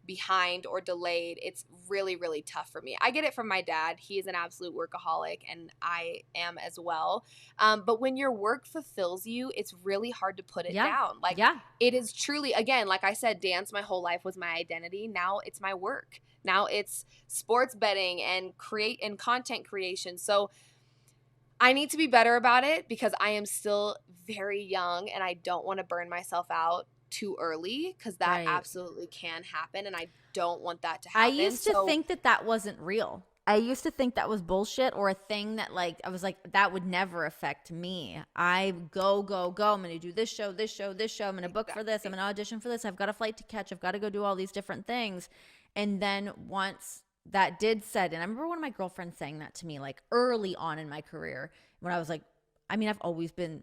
behind or delayed. It's really, really tough for me. I get it from my dad. He is an absolute workaholic, and I am as well. But when your work fulfills you, it's really hard to put it down. Like, it is truly, again, like I said, dance my whole life was my identity. Now it's my work. Now it's sports betting and content creation. So I need to be better about it because I am still very young and I don't want to burn myself out too early, because that absolutely can happen, and I don't want that to happen. I used to think that wasn't real. I used to think that was bullshit, or a thing that like I was like, that would never affect me. I go. I'm going to do this show. I'm going to book for this. I'm going to audition for this. I've got a flight to catch. I've got to go do all these different things. And then once that did set in, I remember one of my girlfriends saying that to me like early on in my career when I was like, I mean, I always feel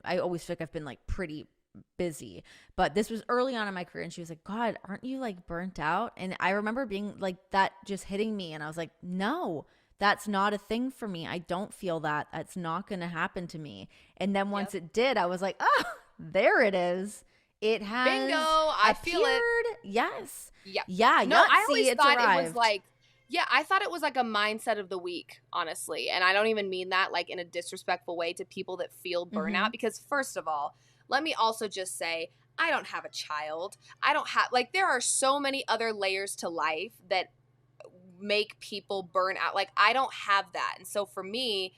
like I've been like pretty busy, but this was early on in my career, and she was like, God, aren't you like burnt out? And I remember being like, that just hitting me, and I was like, no, that's not a thing for me. I don't feel that. That's not going to happen to me. And then once it did, I was like, oh, there it is. It has bingo. I feel it. Yes. Yeah. No, I always thought arrived. It was like, I thought it was like a mindset of the week, honestly. And I don't even mean that like in a disrespectful way to people that feel burnout, because first of all, let me also just say, I don't have a child. I don't have, like, there are so many other layers to life that make people burn out. Like, I don't have that. And so for me,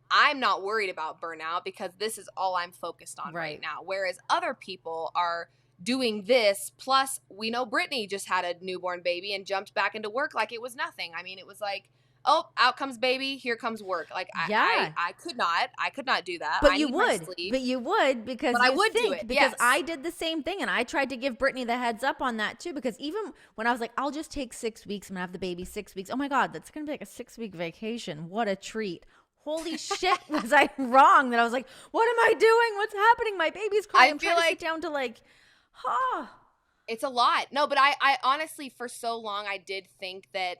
I'm not worried about burnout because this is all I'm focused on right now. Whereas other people are doing this. Plus, we know Brittany just had a newborn baby and jumped back into work like it was nothing. I mean, it was like, oh, out comes baby, here comes work. Like, I could not do that. But you would because I would do it because I did the same thing, and I tried to give Brittany the heads up on that too. Because even when I was like, I'll just take 6 weeks, I'm gonna have the baby 6 weeks. Oh my God, that's gonna be like a 6-week vacation. What a treat! Holy shit, was I wrong? That I was like, what am I doing? What's happening? My baby's crying. I'm trying to sit down to like, It's a lot. No, but I honestly, for so long, I did think that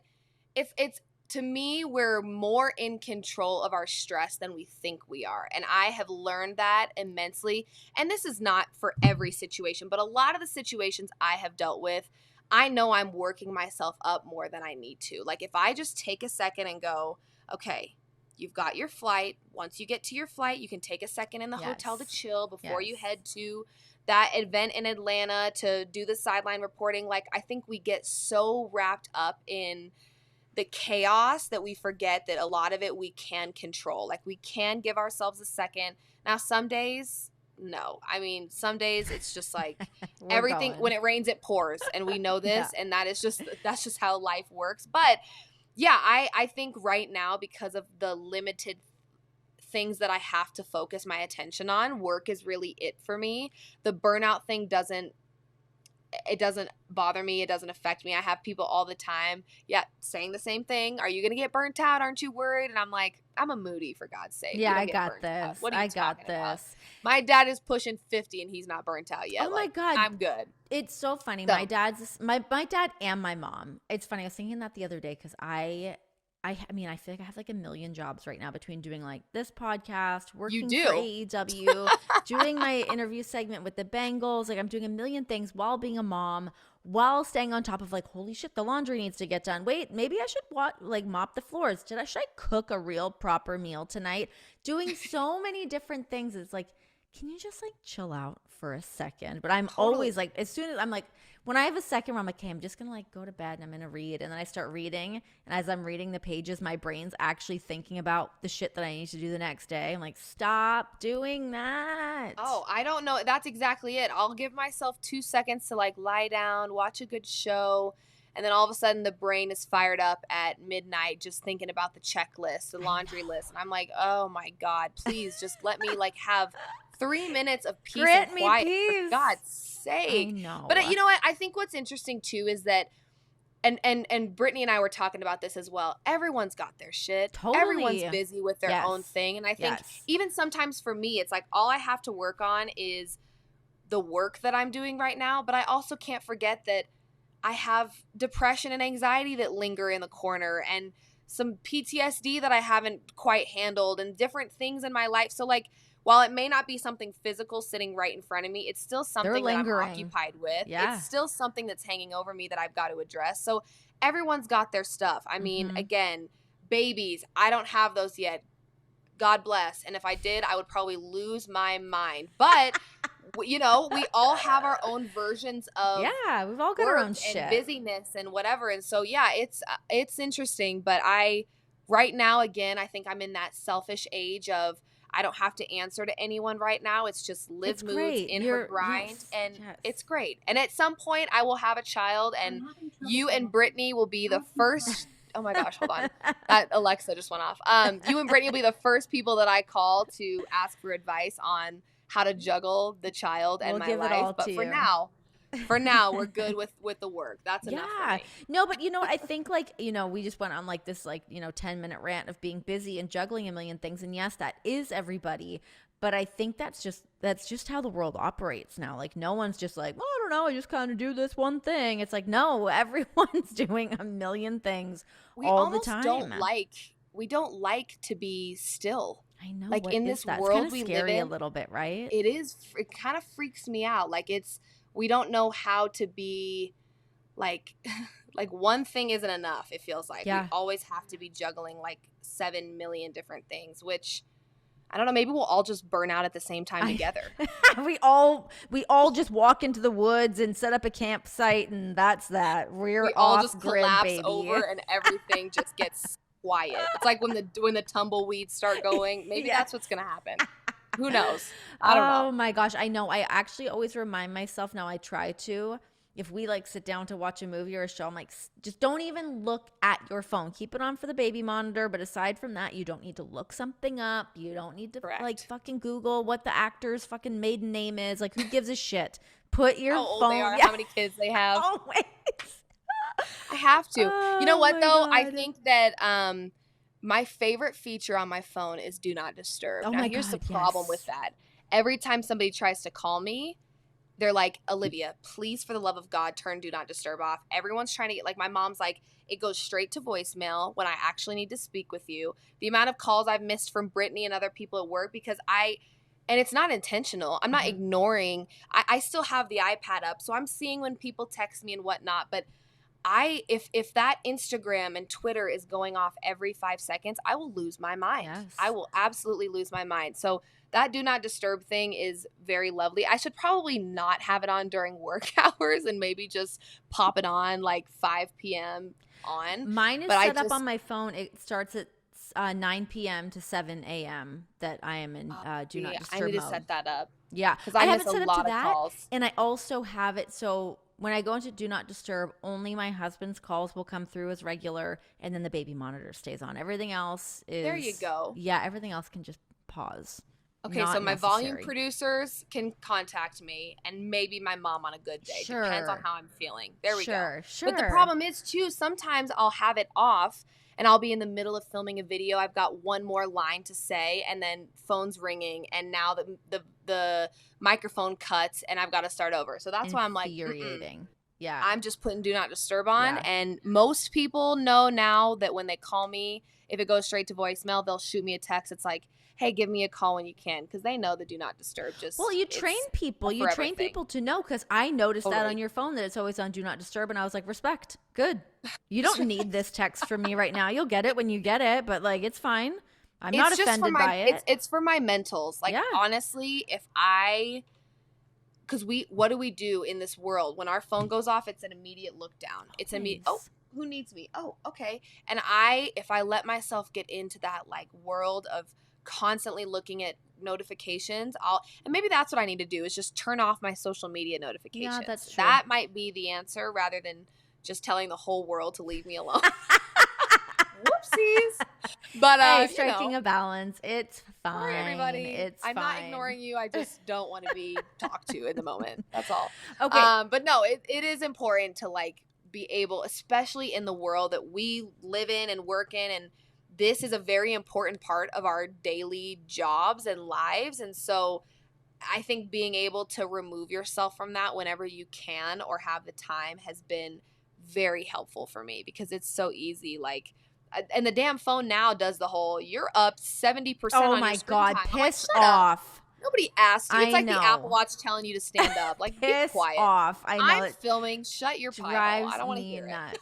it's to me, we're more in control of our stress than we think we are. And I have learned that immensely. And this is not for every situation, but a lot of the situations I have dealt with, I know I'm working myself up more than I need to. Like, if I just take a second and go, okay, you've got your flight. Once you get to your flight, you can take a second in the hotel to chill before you head to that event in Atlanta to do the sideline reporting. Like, I think we get so wrapped up in the chaos that we forget that a lot of it we can control. Like, we can give ourselves a second. Now, some days, no. I mean, some days it's just like everything, when it rains, it pours. And we know this, and that's just how life works. But yeah, I think right now, because of the limited things that I have to focus my attention on, work is really it for me. The burnout thing doesn't bother me. It doesn't affect me. I have people all the time, saying the same thing. Are you going to get burnt out? Aren't you worried? And I'm like, I'm a Moody, for God's sake. Yeah, I got this. What are you talking about? My dad is pushing 50 and he's not burnt out yet. Oh my God. I'm good. It's so funny. So, my dad and my mom. It's funny. I was thinking that the other day because I I mean, I feel like I have like a million jobs right now between doing like this podcast, You working for do. AEW, doing my interview segment with the Bengals. Like I'm doing a million things while being a mom, while staying on top of like, holy shit, the laundry needs to get done. Wait, maybe I should mop the floors. Should I cook a real proper meal tonight? Doing so many different things. It's like, can you just like chill out for a second? But I'm Totally. always like, as soon as I'm like, when I have a second where I'm like, okay, I'm just gonna like go to bed and I'm gonna read, and then I start reading, and as I'm reading the pages, my brain's actually thinking about the shit that I need to do the next day. I'm like, stop doing that. Oh, I don't know. That's exactly it. I'll give myself 2 seconds to like lie down, watch a good show, and then all of a sudden the brain is fired up at midnight just thinking about the checklist, the I laundry know. list. And I'm like, oh my God, please just let me like have 3 minutes of peace and Grant me quiet for peace. God's I sake. But know. you know what? I think what's interesting too is that and Brittany and I were talking about this as well. Everyone's got their shit. Everyone's Totally. busy with their own Yes. thing. And I think Yes. even sometimes for me, it's like all I have to work on is the work that I'm doing right now. But I also can't forget that I have depression and anxiety that linger in the corner, and some PTSD that I haven't quite handled, and different things in my life. So like, while it may not be something physical sitting right in front of me, it's still They're something that I'm lingering. occupied with. Yeah. It's still something that's hanging over me that I've got to address. So everyone's got their stuff. I mean, Mm-hmm. again, babies, I don't have those yet. God bless. And if I did, I would probably lose my mind. But, you know, we all have our own versions of Yeah, we've all got our work own and shit. busyness and whatever. And so, yeah, it's interesting. But right now, again, I think I'm in that selfish age of I don't have to answer to anyone right now. It's just Liv It's Moods great. in her grind. Yes. And Yes. it's great. And at some point, I will have a child, and you and Brittany will be the first. Oh my gosh, hold on. That Alexa just went off. You and Brittany will be the first people that I call to ask for advice on how to juggle the child and We'll my give it life. all to But you. for now, we're good with the work. That's enough for Yeah. me. No, but you know what? I think like, we just went on like this like, 10-minute rant of being busy and juggling a million things. And yes, that is everybody. But I think that's just how the world operates now. Like no one's just like, well, I don't know, I just kind of do this one thing. It's like, no, everyone's doing a million things We all the almost time. we don't like to be still. I know, Like what in is this that? It's kind world of we live scary a in, little bit, right? it kind of freaks me out. Like we don't know how to be like like one thing isn't enough. It feels like we Yeah. always have to be juggling like 7 million different things, which I don't know, maybe we'll all just burn out at the same time together. we all just walk into the woods and set up a campsite, and that's that. We're We all off just grid, collapse baby. over and everything just gets quiet. It's like when the tumbleweeds start going. Maybe Yeah. that's what's gonna happen. Who knows? I don't know. Oh my gosh, I know. I actually always remind myself now. I try to. If we like sit down to watch a movie or a show, I'm like, just don't even look at your phone. Keep it on for the baby monitor. But aside from that, you don't need to look something up. You don't need to like Correct. fucking Google what the actor's fucking maiden name is. Like, who gives a shit? Put your How old they phone. are, Yeah, how many kids they have. always. I have to. You know Oh what my though? I God. think that my favorite feature on my phone is do not disturb. Oh Now my here's the God, problem with yes. that. Every time somebody tries to call me, they're like, Olivia, please, for the love of God, turn do not disturb off. Everyone's trying to get, like, my mom's like, it goes straight to voicemail when I actually need to speak with you. The amount of calls I've missed from Brittany and other people at work because and it's not intentional. I'm not ignoring. I still have the iPad up, so I'm seeing when people text me and whatnot. But if that Instagram and Twitter is going off every 5 seconds, I will lose my mind. Yes. I will absolutely lose my mind. So that do not disturb thing is very lovely. I should probably not have it on during work hours and maybe just pop it on like 5 p.m. on. Mine is But I set up just on my phone. It starts at 9 p.m. to 7 a.m. that I am in do not I disturb need to mode. set that up Yeah, because I I have miss it a set up to lot of that, calls. and I also have it so when I go into do not disturb, only my husband's calls will come through as regular, and then the baby monitor stays on. Everything else is There you go. Yeah, everything else can just pause. Okay, Not so my volume necessary. producers can contact me, and maybe my mom on a good day. Depends on Sure. how I'm feeling. There we go. Sure. But the problem is, too, sometimes I'll have it off, and I'll be in the middle of filming a video. I've got one more line to say, and then phone's ringing, and now the microphone cuts, and I've got to start over. So that's why I'm like, Infuriating. Yeah. I'm just putting do not disturb on. Yeah. And most people know now that when they call me, if it goes straight to voicemail, they'll shoot me a text. It's like, hey, give me a call when you can, because they know the do not disturb. Well, you train people. You train people to know, because I noticed that on your phone that it's always on do not disturb, and I was like, respect. Good. You don't need this text from me right now. You'll get it when you get it, but like it's fine. I'm not offended by it. It's for my mentals. Like honestly, because what do we do in this world when our phone goes off? It's an immediate look down. It's immediate. Oh, who needs me? Oh, okay. And if I let myself get into that like world of constantly looking at notifications, and maybe that's what I need to do, is just turn off my social media notifications. Yeah, that's true. That might be the answer, rather than just telling the whole world to leave me alone. Whoopsies. But hey, striking a balance. It's fine. Sorry, everybody. It's I'm fine. not ignoring you. I just don't want to be talked to in the moment. That's all. Okay. But no, it is important to like be able, especially in the world that we live in and work in, and this is a very important part of our daily jobs and lives. And so I think being able to remove yourself from that whenever you can or have the time has been very helpful for me, because it's so easy. Like, and the damn phone now does the whole, you're up 70% oh on my your screen God, time. piss like, off. Nobody asked you. It's like know. the Apple Watch telling you to stand up. Like, piss be quiet. Off. I know. I'm filming. Shut your pie hole. I don't want to hear nuts. it.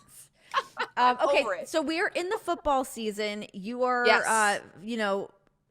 Okay, so we're in the football season. You are, Yes.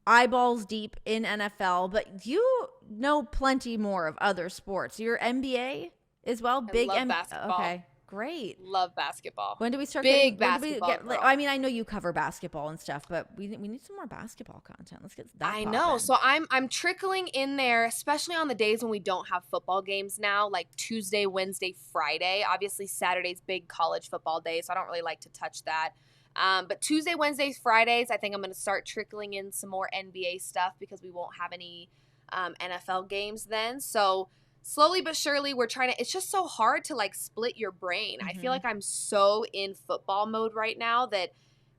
Eyeballs deep in NFL, but you know plenty more of other sports. Your NBA as well. Big basketball. Okay, great. Love basketball. When do we start? Big basketball. I mean, I know you cover basketball and stuff, but we need some more basketball content. Let's get that. I know. So I'm trickling in there, especially on the days when we don't have football games now, like Tuesday, Wednesday, Friday. Obviously, Saturday's big college football day, so I don't really like to touch that. But Tuesday, Wednesdays, Fridays, I think I'm going to start trickling in some more NBA stuff, because we won't have any NFL games then. So slowly but surely, we're trying to, it's just so hard to like split your brain. I feel like I'm so in football mode right now that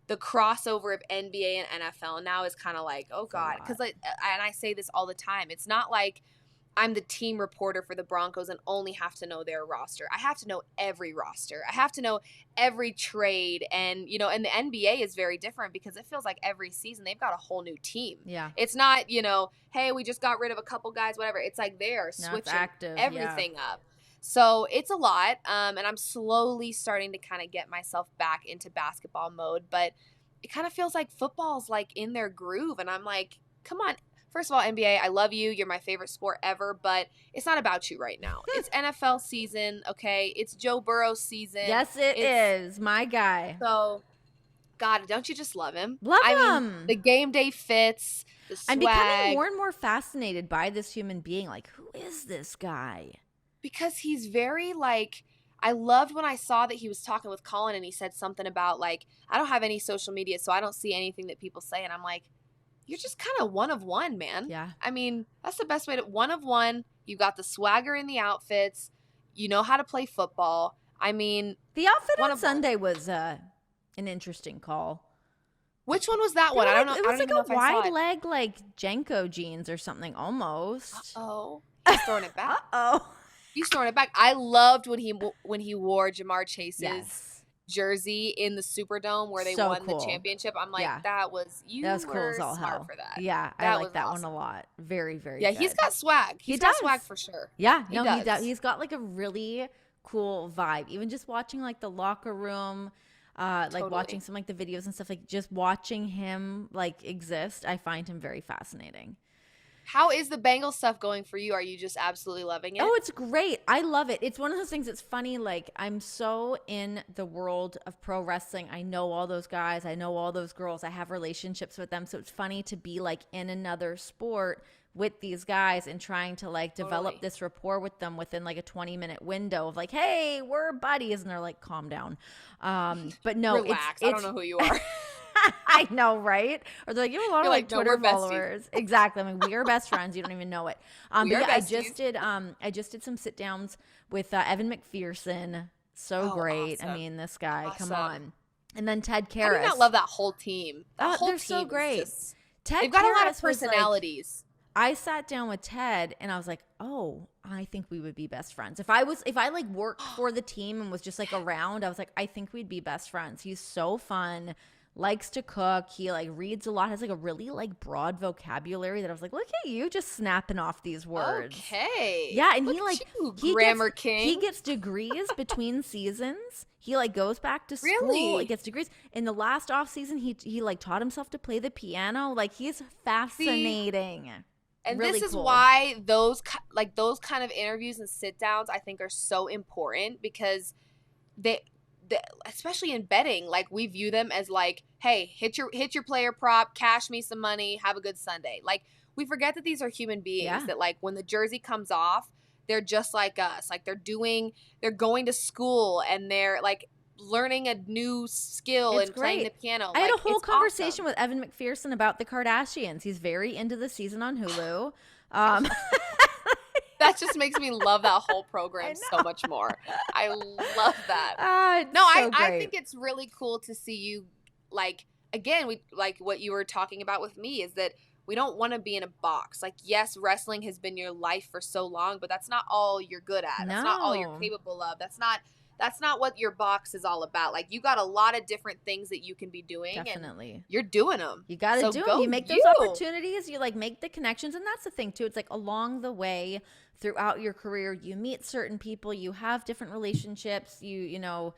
the crossover of NBA and NFL now is kind of like, oh God. Because and I say this all the time. It's not like I'm the team reporter for the Broncos and only have to know their roster. I have to know every roster. I have to know every trade. And, and the NBA is very different, because it feels like every season they've got a whole new team. Yeah. It's not, hey, we just got rid of a couple guys, whatever. It's like they're switching everything up. So it's a lot. And I'm slowly starting to kind of get myself back into basketball mode. But it kind of feels like football's like in their groove. And I'm like, come on. First of all, NBA, I love you. You're my favorite sport ever, but it's not about you right now. It's NFL season, okay? It's Joe Burrow season. Yes, it is. My guy. So, God, don't you just love him? Love him. The game day fits, the swag. I'm becoming more and more fascinated by this human being. Like, who is this guy? Because he's very, like, I loved when I saw that he was talking with Colin and he said something about, like, I don't have any social media, so I don't see anything that people say. And I'm like, you're just kind of one of one, man. Yeah. I mean, that's the best way to, one of one. You got the swagger in the outfits. You know how to play football. I mean, the outfit on Sunday was an interesting call. Which one was that one? I don't know. It was like a wide leg, like Jenko jeans or something almost. Uh-oh. He's throwing it back. Uh-oh. He's throwing it back. I loved when he wore Jamar Chase's jersey in the Superdome where they won the championship. I'm like, that was cool as all hell for that. Yeah, I like that one a lot. Very, very good. He's got swag. He's got swag for sure. Yeah, he does. He's got like a really cool vibe. Even just watching like the locker room, like watching some like the videos and stuff, like just watching him like exist, I find him very fascinating. How is the Bengals stuff going for you? Are you just absolutely loving it? Oh, it's great. I love it. It's one of those things that's funny. Like, I'm so in the world of pro wrestling. I know all those guys. I know all those girls. I have relationships with them. So it's funny to be like in another sport with these guys and trying to like develop this rapport with them within like a 20-minute window of like, hey, we're buddies. And they're like, calm down. But no, relax. I don't know who you are. I know, right? Or they're like, you have a lot of like Twitter followers. Exactly. I mean, we are best friends. You don't even know it. But yeah, I just did some sit downs with Evan McPherson. So great. Awesome. I mean, this guy, come on. And then Ted Karras. I do not love that whole team. That whole they're team so great. They've got a lot of personalities. I sat down with Ted and I was like, oh, I think we would be best friends. If I like worked for the team and was just like around, I was like, I think we'd be best friends. He's so fun, likes to cook. He like reads a lot, has like a really like broad vocabulary that I was like, look at you just snapping off these words. Okay. Yeah. And Look he at like, you, grammar king. He gets degrees between seasons. He like goes back to school. Really? He gets degrees. In the last off season, he like taught himself to play the piano. Like he's fascinating. And really this is cool. why those kind of interviews and sit downs I think are so important, because they especially in betting, like we view them as like, hey, hit your player prop, cash me some money, have a good Sunday. Like we forget that these are human beings, that like when the jersey comes off, they're just like us. Like they're going to school and they're like learning a new skill and playing the piano. I had a whole conversation with Evan McPherson about the Kardashians. He's very into the season on Hulu. That just makes me love that whole program so much more. I love that. I think it's really cool to see you, like, again, we like what you were talking about with me, is that we don't want to be in a box. Like, yes, wrestling has been your life for so long, but that's not all you're good at. That's not all you're capable of. That's not what your box is all about. Like, you got a lot of different things that you can be doing. Definitely. And you're doing them. You got to do them. You make those opportunities. You, like, make the connections. And that's the thing, too. It's, like, along the way throughout your career, you meet certain people. You have different relationships. You know.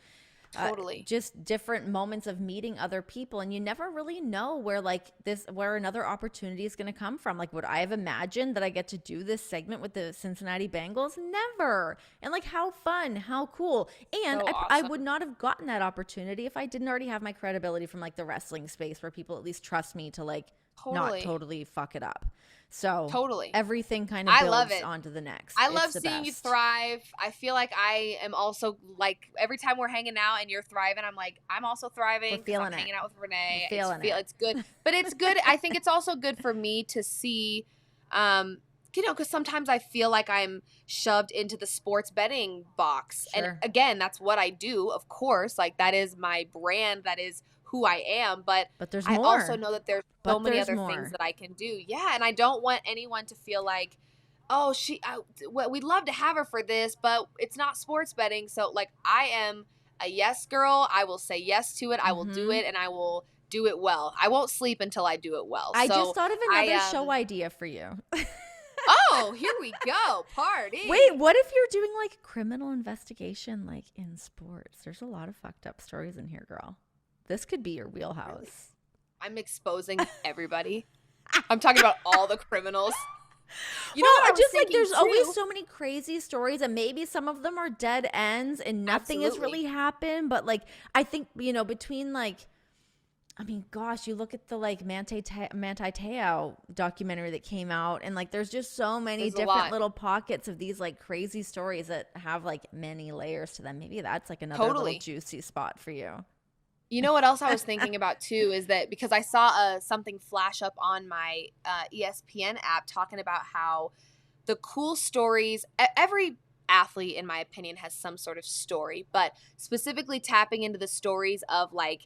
Totally. Just different moments of meeting other people, and you never really know where another opportunity is going to come from. Like, would I have imagined that I get to do this segment with the Cincinnati Bengals? Never. And like, how fun, how cool. And so I would not have gotten that opportunity if I didn't already have my credibility from like the wrestling space, where people at least trust me to like not totally fuck it up. So everything kind of builds onto the next. I love seeing you thrive. I feel like I am also, like, every time we're hanging out and you're thriving, I'm like, I'm also thriving because I'm hanging out with Renee. It's good. But it's good. I think it's also good for me to see, you know, because sometimes I feel like I'm shoved into the sports betting box. Sure. And again, that's what I do, of course. Like, that is my brand. That is who I am, but there's I more. Also know that there's so many other things that I can do. Yeah, and I don't want anyone to feel like, oh, we'd love to have her for this, but it's not sports betting. So, like, I am a yes girl. I will say yes to it. I will do it, and I will do it well. I won't sleep until I do it well. I just thought of another show idea for you. Oh, here we go. Party. Wait, what if you're doing like criminal investigation, like in sports? There's a lot of fucked up stories in here, girl. This could be your wheelhouse. Really? I'm exposing everybody. I'm talking about all the criminals. You know what? Just like there's always so many crazy stories, and maybe some of them are dead ends and nothing has really happened. But like, I think, you know, between like, I mean, gosh, you look at the like Manti Te'o documentary that came out, and like there's just so many different little pockets of these like crazy stories that have like many layers to them. Maybe that's like another little juicy spot for you. You know what else I was thinking about too is that because I saw something flash up on my ESPN app talking about how the cool stories, every athlete in my opinion has some sort of story, but specifically tapping into the stories of like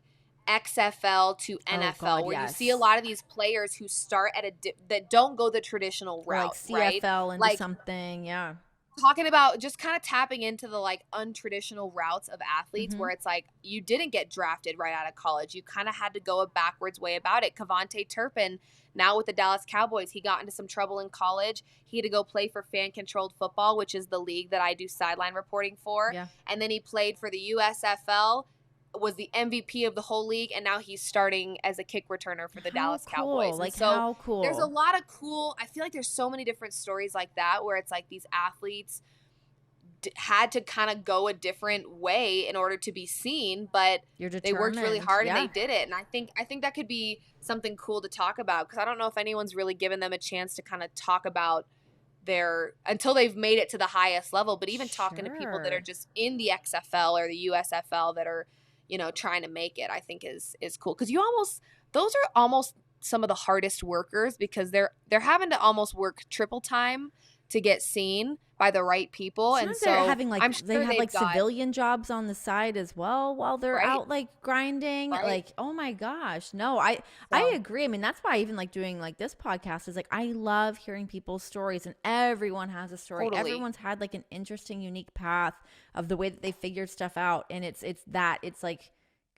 XFL to NFL, where you see a lot of these players who start at that don't go the traditional route, like CFL right? into like, something, yeah. Talking about just kind of tapping into the like untraditional routes of athletes where it's like you didn't get drafted right out of college. You kind of had to go a backwards way about it. Kevontae Turpin, now with the Dallas Cowboys, he got into some trouble in college. He had to go play for fan-controlled football, which is the league that I do sideline reporting for. Yeah. And then he played for the USFL, was the MVP of the whole league, and now he's starting as a kick returner for the Dallas Cowboys. Like, so how cool. There's a lot of cool, I feel like there's so many different stories like that where it's like these athletes had to kind of go a different way in order to be seen, but they worked really hard and they did it. And I think that could be something cool to talk about, because I don't know if anyone's really given them a chance to kind of talk about until they've made it to the highest level, but even talking to people that are just in the XFL or the USFL that are, you know, trying to make it, I think is cool. Because those are almost some of the hardest workers, because they're having to almost work triple time to get seen by the right people. Sometimes And so they're having like I'm sure they have they've like got, civilian jobs on the side as well while they're right, out like grinding. right. Like, oh my gosh. No, I So agree. I mean, that's why I even like doing like this podcast is like I love hearing people's stories, and everyone has a story. totally. Everyone's had like an interesting, unique path of the way that they figured stuff out. And it's like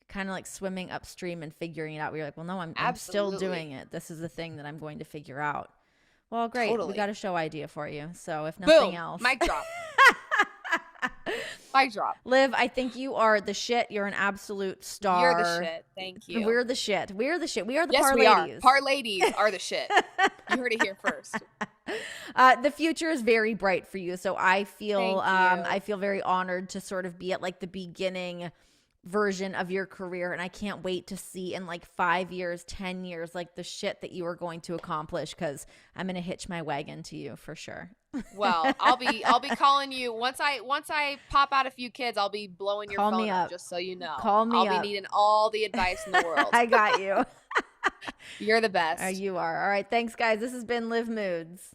kind of like swimming upstream and figuring it out. Where you're like, well, no, I'm still Absolutely. doing it. This is the thing that I'm going to figure out. Well, great. We Totally. got a show idea for you. So if nothing Boom. else. Mic drop. Mic drop. Liv, I think you are the shit. You're an absolute star. You're the shit. Thank you. We're the shit. We're the shit. We are the Yes, par we are. ladies. Par ladies are the shit. You heard it here first. The future is very bright for you. So I feel Thank you. I feel very honored to sort of be at like the beginning version of your career, and I can't wait to see in like 5 years, 10 years, like the shit that you are going to accomplish, because I'm gonna hitch my wagon to you for sure. Well, I'll be calling you once I pop out a few kids. I'll be blowing your Call phone me up, up. just so you know. Call me I'll up. be needing all the advice in the world. I got you. You're the best. You are. All right, thanks guys. This has been Liv Moods.